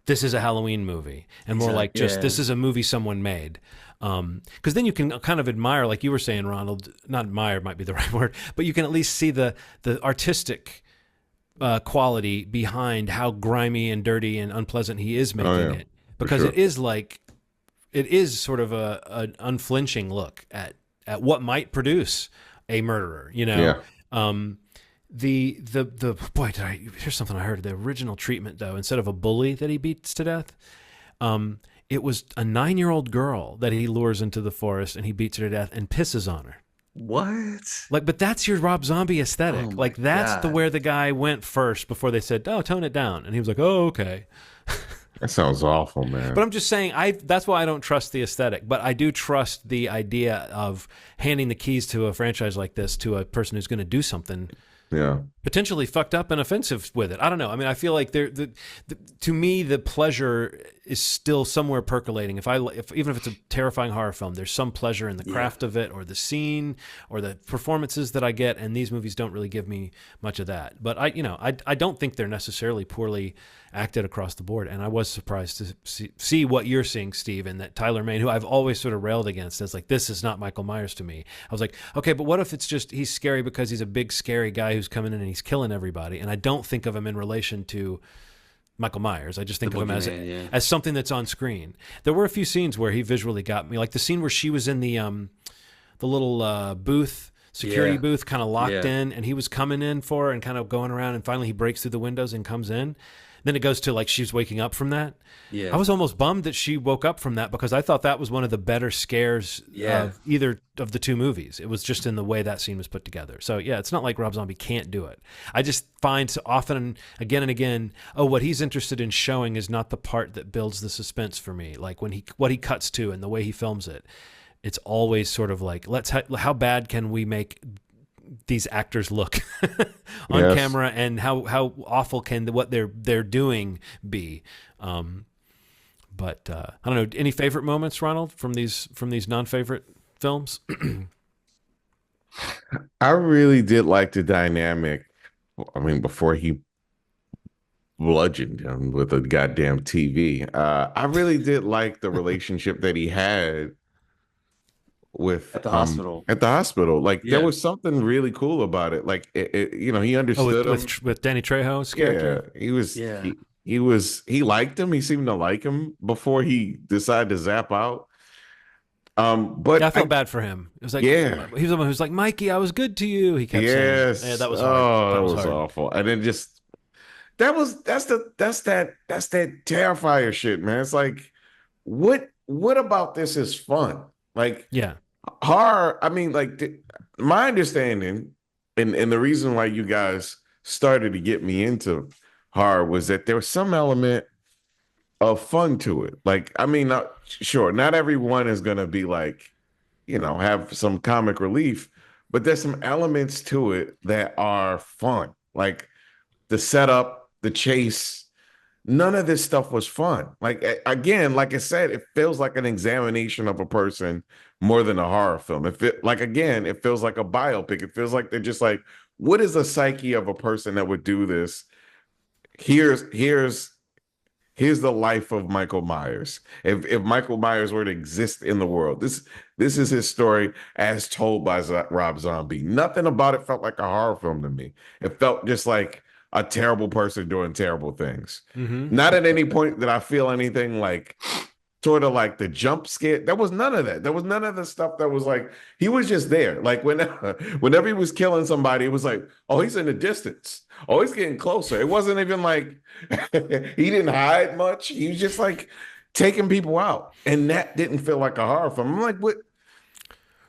this is a Halloween movie, and more like Exactly. just Yeah, this is a movie someone made. Because then you can kind of admire, like you were saying, Ronald. Not admire might be the right word, but you can at least see the artistic quality behind how grimy and dirty and unpleasant he is Oh making yeah, it, for because sure. it is sort of a an unflinching look at what might produce a murderer. You know, Yeah. um, the boy, here's something I heard. The original treatment, though, instead of a bully that he beats to death, it was a 9-year-old girl that he lures into the forest and he beats her to death and pisses on her. what? Like, but that's your Rob Zombie Oh aesthetic. my Like, that's the God. where the guy went first before they said, "Oh, tone it down," and he was like, "Oh, okay." That sounds awful, But man. I'm just saying, that's why I don't trust the aesthetic. But I do trust the idea of handing the keys to a franchise like this to a person who's going to do something Yeah. potentially fucked up and offensive with it. I don't know. I mean, I feel like to me, the pleasure is still somewhere percolating. If even if it's a terrifying horror film, there's some pleasure in the Yeah. craft of it, or the scene, or the performances that I get. And these movies don't really give me much of that. But I don't think they're necessarily poorly acted across the board. And I was surprised to see what you're seeing, Steve, and that Tyler Mane, who I've always sort of railed against as like, this is not Michael Myers to me. I was like, okay, but what if it's just he's scary because he's a big scary guy who's coming in and he's killing everybody, and I don't think of him in relation to Michael Myers. I just The think of him boogeyman, yeah. as something that's on screen. There were a few scenes where he visually got me, like the scene where she was in the little booth, security Yeah. booth, kind of locked Yeah. in, and he was coming in for her and kind of going around, and finally he breaks through the windows and comes in. Then it goes to like she's waking up from that. Yeah. I was almost bummed that she woke up from that because I thought that was one of the better scares Yeah. of either of the two movies. It was just in the way that scene was put together. So yeah, it's not like Rob Zombie can't do it. I just find so often, again and again, what he's interested in showing is not the part that builds the suspense for me. Like what he cuts to and the way he films it. It's always sort of like, how bad can we make these actors look on Yes. camera, and how awful can what they're doing be? But I don't know. Any favorite moments, Ronald, from these non-favorite films? I really did like the dynamic. I mean, before he bludgeoned him with a goddamn TV. I really did like the relationship that he had with At the hospital. at the hospital. Like there Yeah. was something really cool about it. Like he Oh, understood him. with Danny Trejo's character. Yeah, he was. Yeah. He liked him. He seemed to like him before he decided to zap out. But Yeah, I felt bad for him. It was like, Yeah. he was the one who was like, Mikey, I was good to you. He kept Yes, saying, yeah, that was hard. oh, that was hard. awful. And then just that's that Terrifier shit, man. It's like, what about this is fun? Like Yeah. horror. I mean, like my understanding, and the reason why you guys started to get me into horror was that there was some element of fun to it. Like, I mean, sure, not everyone is gonna be like, have some comic relief, but there's some elements to it that are fun. Like the setup, the chase, none of this stuff was fun. Like again, like I said, it feels like an examination of a person more than a horror film. It feels like a biopic. It feels like they're just like, what is the psyche of a person that would do this? Here's the life of Michael Myers. If Michael Myers were to exist in the world, this is his story as told by Rob Zombie. Nothing about it felt like a horror film to me. It felt just like a terrible person doing terrible things. Mm-hmm. Not at any point did I feel anything like sort of like the jump scare. There was none of that. There was none of the stuff that was like, he was just there. Like whenever he was killing somebody, it was like, oh, he's in the distance. Oh, he's getting closer. It wasn't even like he didn't hide much. He was just like taking people out. And that didn't feel like a horror film. I'm like, what?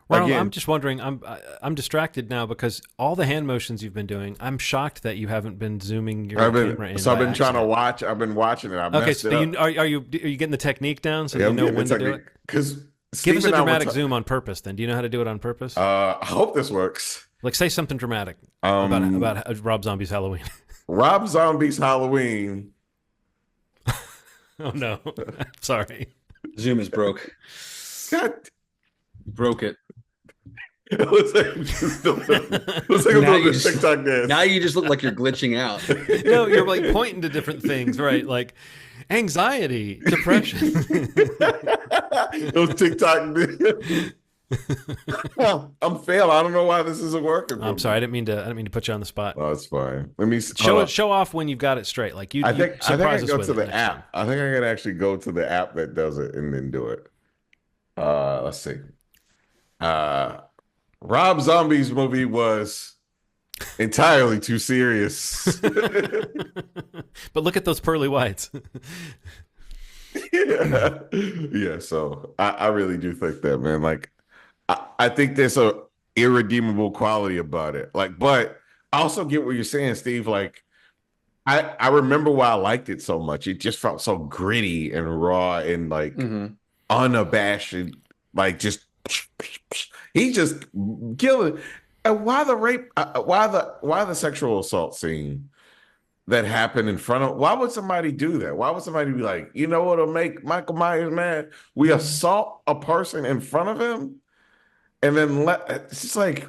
Well, Again, I'm just wondering. I'm distracted now because all the hand motions you've been doing. I'm shocked that you haven't been zooming your camera in. So I've by been trying to accident. watch. I've been watching it. I Okay, messed so it up. are you getting the technique down so Yeah, you I'm know getting when the to do it? technique. Because Give us a dramatic zoom on purpose. Then, do you know how to do it on purpose? I hope this works. Like, say something dramatic Um, about Rob Zombie's Halloween. Rob Zombie's Halloween. Oh no, sorry. Zoom is broke. God, Broke it. it looks like I'm Now doing you the just- TikTok dance. Now you just look like you're glitching out. No, you're like pointing to different things, right? Like anxiety, depression. Those TikTok. I'm failing. I don't know why this isn't working. I'm sorry, I didn't mean to put you on the spot. Oh, it's fine. Let me Show off when you've got it straight. Like you, I think I surprise us go with to it the next app. time. I think I can actually go to the app that does it and then do it. Let's see. Rob Zombie's movie was entirely too serious. But look at those pearly whites. Yeah, so I really do think that, man. Like, I think there's a irredeemable quality about it. Like, but I also get what you're saying, Steve. Like, I remember why I liked it so much. It just felt so gritty and raw and like unabashed. Like, just he just killing. And why the rape? Why the sexual assault scene that happened in front of? Why would somebody do that? Why would somebody be like, you know what'll make Michael Myers mad? We assault a person in front of him, and then it's just like,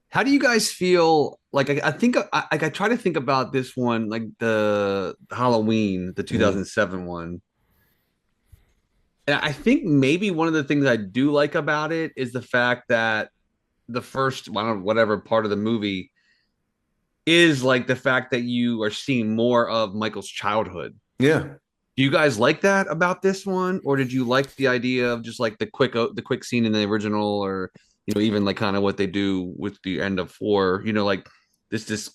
How do you guys feel? Like I think I try to think about this one, like the Halloween, the 2007 one. And I think maybe one of the things I do like about it is the fact that the first, I don't know, whatever part of the movie is like the fact that you are seeing more of Michael's childhood. yeah. Do you guys like that about this one, or did you like the idea of just like the quick scene in the original, or even like kind of what they do with the end of 4? Like this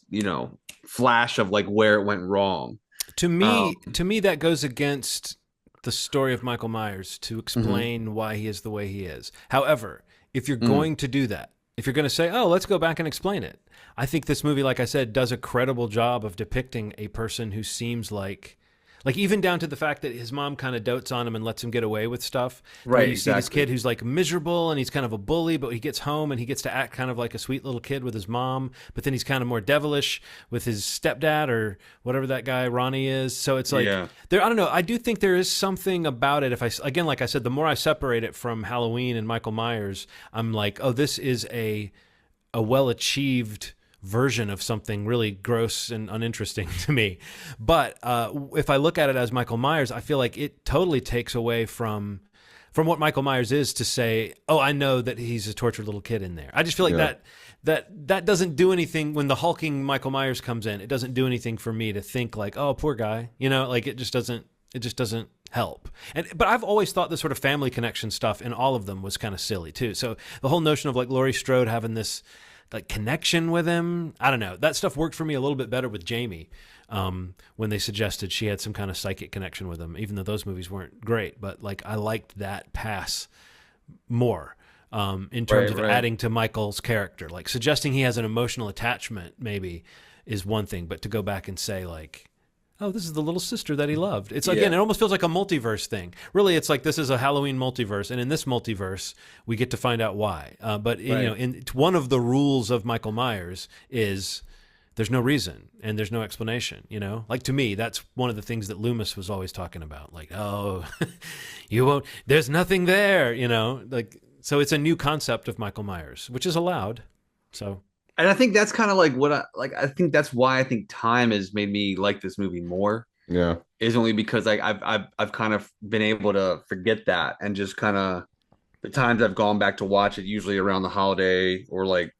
flash of like where it went wrong. To me, that goes against the story of Michael Myers to explain why he is the way he is. However, if you're going to do that, if you're going to say, oh, let's go back and explain it, I think this movie, like I said, does a credible job of depicting a person who seems like even down to the fact that his mom kind of dotes on him and lets him get away with stuff. Right, You see this exactly. kid who's like miserable and he's kind of a bully, but he gets home and he gets to act kind of like a sweet little kid with his mom, but then he's kind of more devilish with his stepdad or whatever that guy Ronnie is. So it's like, Yeah. I don't know. I do think there is something about it. Again, like I said, the more I separate it from Halloween and Michael Myers, I'm like, oh, this is a well-achieved version of something really gross and uninteresting to me. But if I look at it as Michael Myers, I feel like it totally takes away from what Michael Myers is to say, oh, I know that he's a tortured little kid in there. I just feel like that doesn't do anything when the hulking Michael Myers comes in. It doesn't do anything for me to think like, oh, poor guy, like it just doesn't help. But I've always thought the sort of family connection stuff in all of them was kind of silly too. So the whole notion of like Laurie Strode having this like connection with him, I don't know. That stuff worked for me a little bit better with Jamie. When they suggested she had some kind of psychic connection with him, even though those movies weren't great, but like I liked that pass more in terms of adding to Michael's character. Like suggesting he has an emotional attachment maybe is one thing, but to go back and say like, oh, this is the little sister that he loved. It's again, it almost feels like a multiverse thing. Really, it's like this is a Halloween multiverse, and in this multiverse, we get to find out why. But one of the rules of Michael Myers is there's no reason and there's no explanation, Like to me, that's one of the things that Loomis was always talking about. Like, oh, you won't, there's nothing there, Like, so it's a new concept of Michael Myers, which is allowed. So. And I think that's kind of like I think that's why I think time has made me like this movie more. Yeah. Is only because I've kind of been able to forget that and just kind of the times I've gone back to watch it, usually around the holiday or like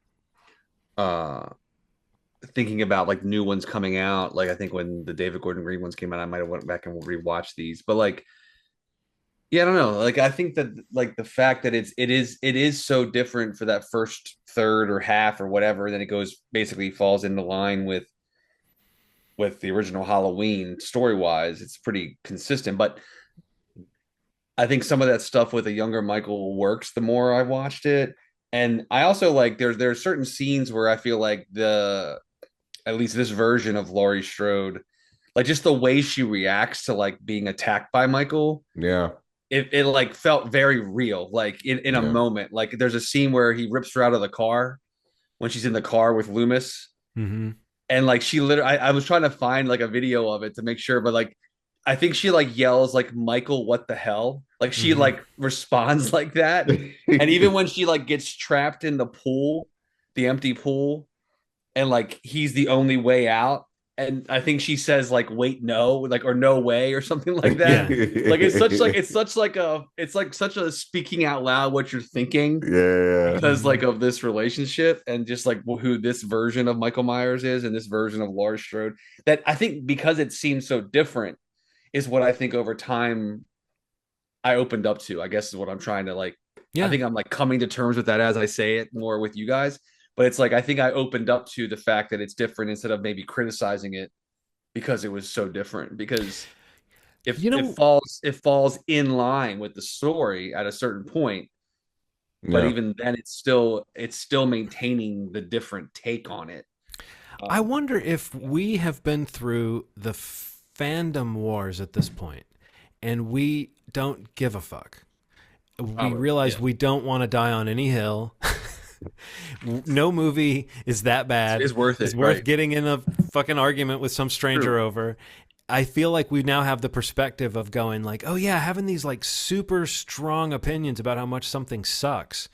thinking about like new ones coming out. Like I think when the David Gordon Green ones came out, I might have went back and rewatched these. But like, yeah, I don't know. Like I think that like the fact that it is so different for that first third or half or whatever, then it goes basically falls into line with the original Halloween story wise. It's pretty consistent, but I think some of that stuff with a younger Michael works the more I watched it. And I also like there's certain scenes where I feel like at least this version of Laurie Strode, like just the way she reacts to like being attacked by Michael. Yeah. It like felt very real, like in a moment. Like there's a scene where he rips her out of the car when she's in the car with Loomis. Mm-hmm. And like she literally, I was trying to find like a video of it to make sure, but like I think she like yells like Michael, what the hell? Like she like responds like that. And even when she like gets trapped in the pool, the empty pool, and like he's the only way out. And I think she says like wait no, like or no way or something like that. Like it's like such a speaking out loud what you're thinking. Yeah. Because like of this relationship and just like who this version of Michael Myers is and this version of Laurie Strode, that I think because it seems so different is what I think over time I opened up to, I guess is what I'm trying to like. I think I'm like coming to terms with that as I say it more with you guys. But it's like I think I opened up to the fact that it's different instead of maybe criticizing it because it was so different. Because if it falls in line with the story at a certain point, but even then it's still maintaining the different take on it. I wonder if we have been through the fandom wars at this point, and we don't give a fuck. We realize we don't want to die on any hill. No movie is that bad. It's worth it. It's worth getting in a fucking argument with some stranger over. I feel like we now have the perspective of going like, oh yeah, having these like super strong opinions about how much something sucks.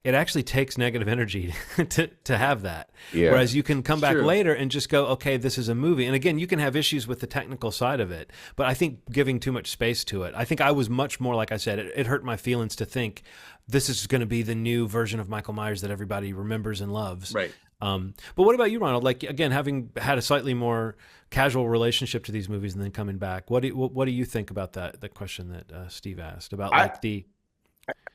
It actually takes negative energy to have that. Yeah. Whereas you can come back later and just go, okay, this is a movie. And again, you can have issues with the technical side of it, but I think giving too much space to it, I think I was much more, like I said, it hurt my feelings to think this is going to be the new version of Michael Myers that everybody remembers and loves. Right. But what about you, Ronald? Like, again, having had a slightly more casual relationship to these movies and then coming back, what do you think about that? The question that Steve asked about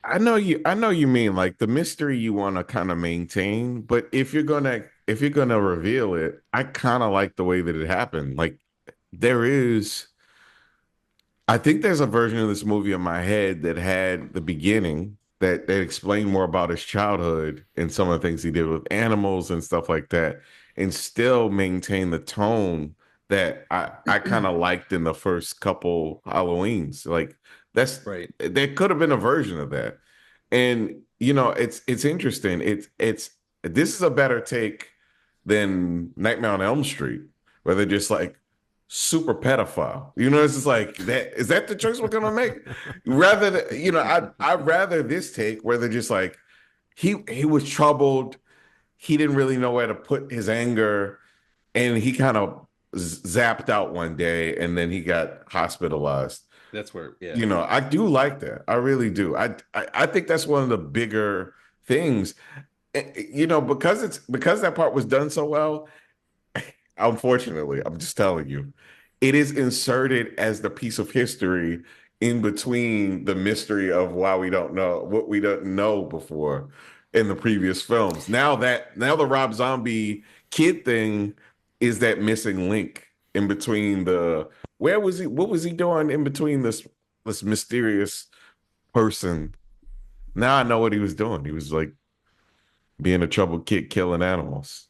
I know you mean like the mystery you want to kind of maintain, but if you're gonna reveal it, I kind of like the way that it happened. Like I think there's a version of this movie in my head that had the beginning that explained more about his childhood and some of the things he did with animals and stuff like that, and still maintain the tone that I kind of liked in the first couple Halloweens. Like that's right. There could have been a version of that. And it's interesting. It's this is a better take than Nightmare on Elm Street, where they're just like super pedophile. It's just like that. Is that the choice we're gonna make? Rather than, I'd rather this take where they're just like he was troubled. he didn't really know where to put his anger, and he kind of zapped out one day, and then he got hospitalized. That's where, yeah. You know, I do like that. I really do. I think that's one of the bigger things. You know, because that part was done so well. Unfortunately, I'm just telling you, it is inserted as the piece of history in between the mystery of why we don't know what we don't know before in the previous films. Now the Rob Zombie kid thing is that missing link in between the where was he? What was he doing in between this mysterious person? Now I know what he was doing. He was like being a troubled kid killing animals.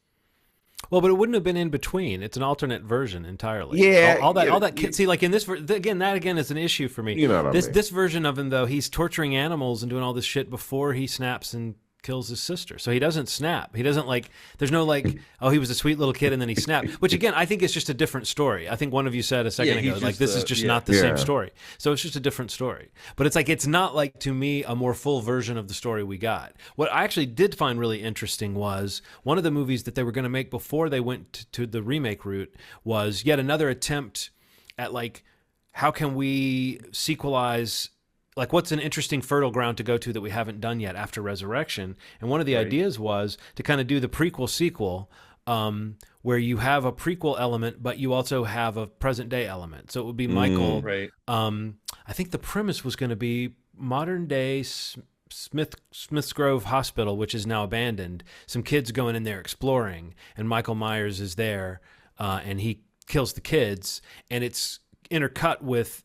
Well, but it wouldn't have been in between. It's an alternate version entirely. Yeah, all that kid. See, like in this, that again is an issue for me. You know what I mean. This version of him though, he's torturing animals and doing all this shit before he snaps and kills his sister. So he doesn't snap. He doesn't like. There's no like. Oh, he was a sweet little kid and then he snapped. Which again, I think is just a different story. I think one of you said a second ago, like this is just not the same story. So it's just a different story. But it's like it's not like to me a more full version of the story we got. What I actually did find really interesting was one of the movies that they were going to make before they went to the remake route was yet another attempt at like how can we sequelize. Like, what's an interesting fertile ground to go to that we haven't done yet after Resurrection? And one of the ideas was to kind of do the prequel sequel, where you have a prequel element, but you also have a present day element. So it would be Michael. Right. I think the premise was going to be modern day Smith's Grove Hospital, which is now abandoned. Some kids going in there exploring, and Michael Myers is there, and he kills the kids, and it's intercut with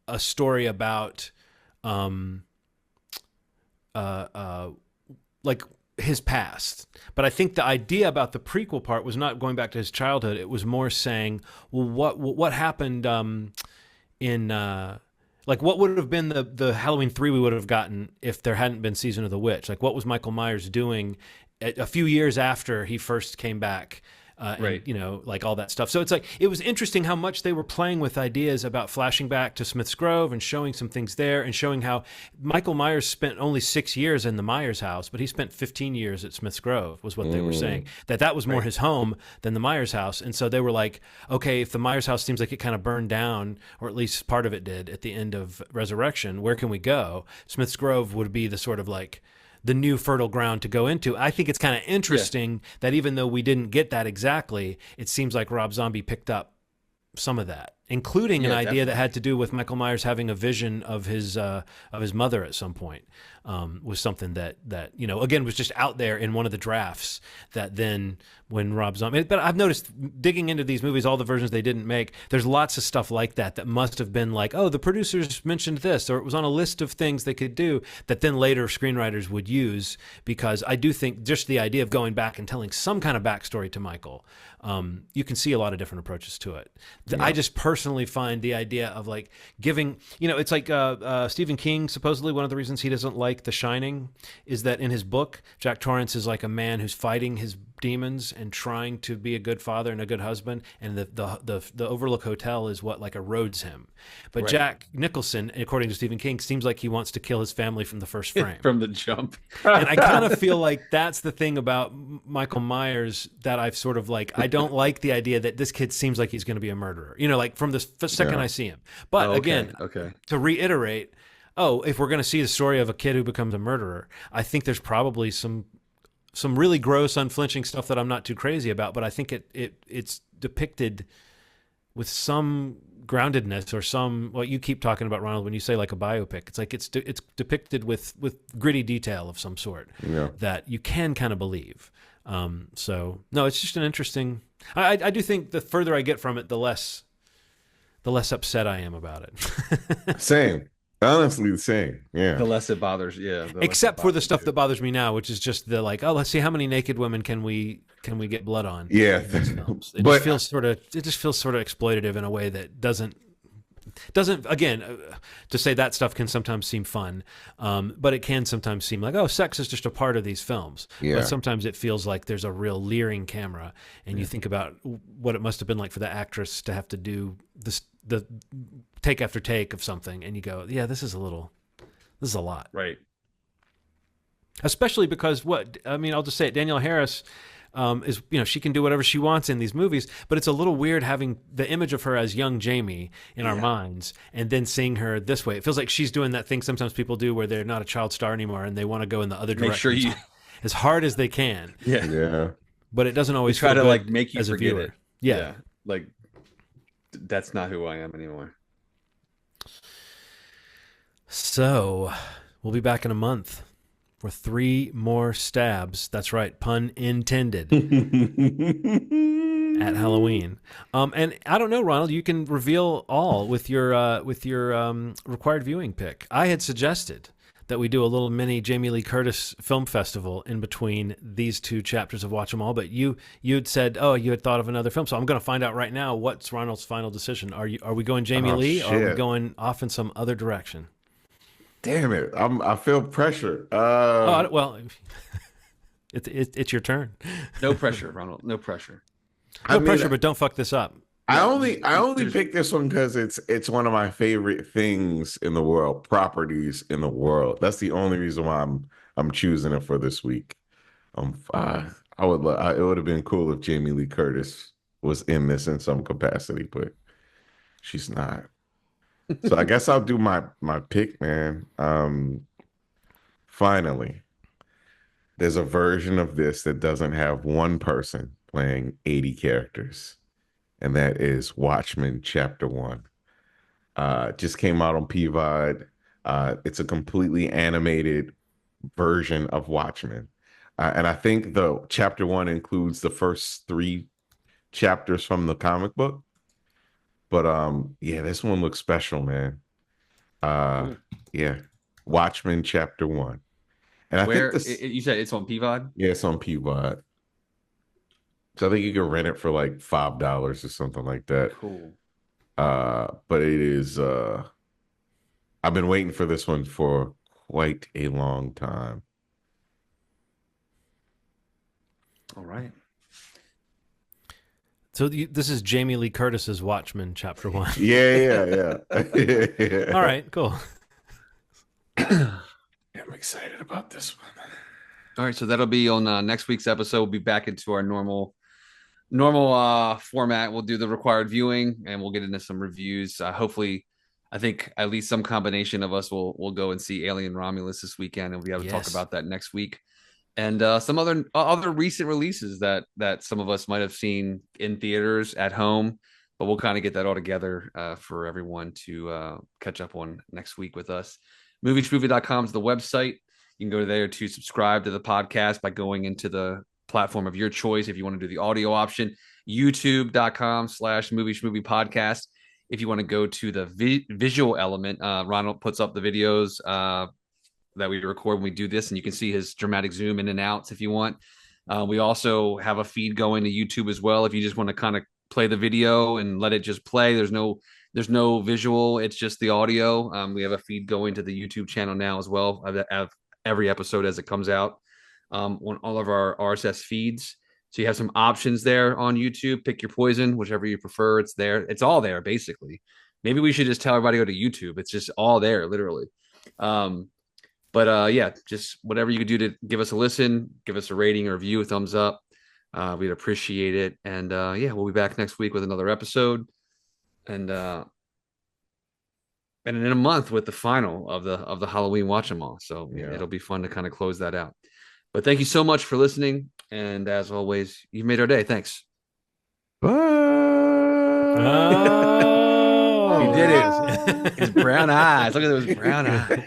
a story about. Like his past. But I think the idea about the prequel part was not going back to his childhood. It was more saying, well, what happened in like what would have been the Halloween 3 we would have gotten if there hadn't been Season of the Witch? Like what was Michael Myers doing a few years after he first came back? And, you know, like all that stuff. So it's like, it was interesting how much they were playing with ideas about flashing back to Smith's Grove and showing some things there and showing how Michael Myers spent only 6 years in the Myers house, but he spent 15 years at Smith's Grove was what they were saying. That was more his home than the Myers house. And so they were like, okay, if the Myers house seems like it kind of burned down, or at least part of it did at the end of Resurrection, where can we go? Smith's Grove would be the sort of like, the new fertile ground to go into. I think it's kind of interesting that even though we didn't get that exactly, it seems like Rob Zombie picked up some of that, including an idea that had to do with Michael Myers having a vision of his mother at some point, was something that you know, again, was just out there in one of the drafts that then when Rob Zombie, but I've noticed digging into these movies, all the versions they didn't make, there's lots of stuff like that must have been like, oh, the producers mentioned this, or it was on a list of things they could do that then later screenwriters would use, because I do think just the idea of going back and telling some kind of backstory to Michael, you can see a lot of different approaches to it. Yeah. I just personally find the idea of like giving, you know, it's like Stephen King, supposedly one of the reasons he doesn't like The Shining is that in his book, Jack Torrance is like a man who's fighting his demons and trying to be a good father and a good husband, and the Overlook Hotel is what like erodes him. But Jack Nicholson, according to Stephen King, seems like he wants to kill his family from the first frame. From the jump. And I kind of feel like that's the thing about Michael Myers that I've sort of like, I don't like the idea that this kid seems like he's going to be a murderer, you know, like from the second I see him. But again, to reiterate, if we're going to see the story of a kid who becomes a murderer, I think there's probably some really gross, unflinching stuff that I'm not too crazy about, but I think it's depicted with some groundedness or some, what you keep talking about, Ronald, when you say like a biopic. It's like it's depicted with gritty detail of some sort that you can kind of believe. So no, it's just an interesting. I do think the further I get from it, the less upset I am about it. Same. Honestly, the same. Yeah. The less it bothers. Yeah. Except for the stuff that bothers me now, which is just the like, oh, let's see how many naked women can we get blood on. Yeah. It just feels sort of exploitative in a way that doesn't again, to say that stuff can sometimes seem fun, but it can sometimes seem like, oh, sex is just a part of these films. Yeah. But sometimes it feels like there's a real leering camera, and you think about what it must have been like for the actress to have to do the take after take of something, and you go, yeah, this is a lot. Right. Especially because I'll just say it, Danielle Harris, is, she can do whatever she wants in these movies, but it's a little weird having the image of her as young Jamie in our minds and then seeing her this way. It feels like she's doing that thing sometimes people do where they're not a child star anymore and they want to go in the other direction. Make sure you as hard as they can. Yeah. But it doesn't always try feel to good make you as a forget viewer. it. Yeah. Like that's not who I am anymore. So we'll be back in a month for 3 more stabs. That's right, pun intended. At Halloween. And I don't know, Ronald, you can reveal all with your required viewing pick. I had suggested that we do a little mini Jamie Lee Curtis film festival in between these 2 chapters of Watch 'Em All, but you'd said, you had thought of another film. So I'm going to find out right now what's Ronald's final decision. Are we going Jamie Lee, or are we going off in some other direction? Damn it! I feel pressure. Well, it's your turn. No pressure, Ronald. No pressure. No pressure, but don't fuck this up. I only picked this one because it's one of my favorite things in the world, properties in the world. That's the only reason why I'm choosing it for this week. It would have been cool if Jamie Lee Curtis was in this in some capacity, but she's not. So I guess I'll do my pick, man. Finally, there's a version of this that doesn't have one person playing 80 characters, and that is Watchmen Chapter 1. Just came out on PVOD. It's a completely animated version of Watchmen. And I think the Chapter 1 includes the first 3 chapters from the comic book. But this one looks special, man. Yeah. Watchmen Chapter 1. And I think you said it's on PVOD? Yeah, it's on PVOD. So I think you can rent it for like $5 or something like that. Cool. But it is I've been waiting for this one for quite a long time. All right. So this is Jamie Lee Curtis's Watchmen Chapter 1. Yeah. All right, cool. I'm excited about this one. All right, so that'll be on next week's episode. We'll be back into our normal format. We'll do the required viewing and we'll get into some reviews. Hopefully, I think at least some combination of us will go and see Alien Romulus this weekend, and we'll be able to talk about that next week. And some other recent releases that some of us might have seen in theaters at home, but we'll kind of get that all together for everyone to catch up on next week with us. MovieSchmovie.com is the website. You can go there to subscribe to the podcast by going into the platform of your choice. If you want to do the audio option, youtube.com/movie podcast. If you want to go to the visual element, Ronald puts up the videos that we record when we do this, and you can see his dramatic zoom in and outs if you want. We also have a feed going to YouTube as well. If you just want to kind of play the video and let it just play, there's no visual, it's just the audio. We have a feed going to the YouTube channel now as well of every episode as it comes out on all of our RSS feeds. So you have some options there on YouTube. Pick your poison, whichever you prefer. It's there. It's all there, basically. Maybe we should just tell everybody to go to YouTube. It's just all there, literally. But just whatever you could do to give us a listen, give us a rating or review, a thumbs up. We'd appreciate it. And we'll be back next week with another episode. And in a month with the final of the Halloween Watch 'Em All. So it'll be fun to kind of close that out. But thank you so much for listening. And as always, you've made our day. Thanks. Bye. Oh, you did it. His brown eyes. Look at those brown eyes.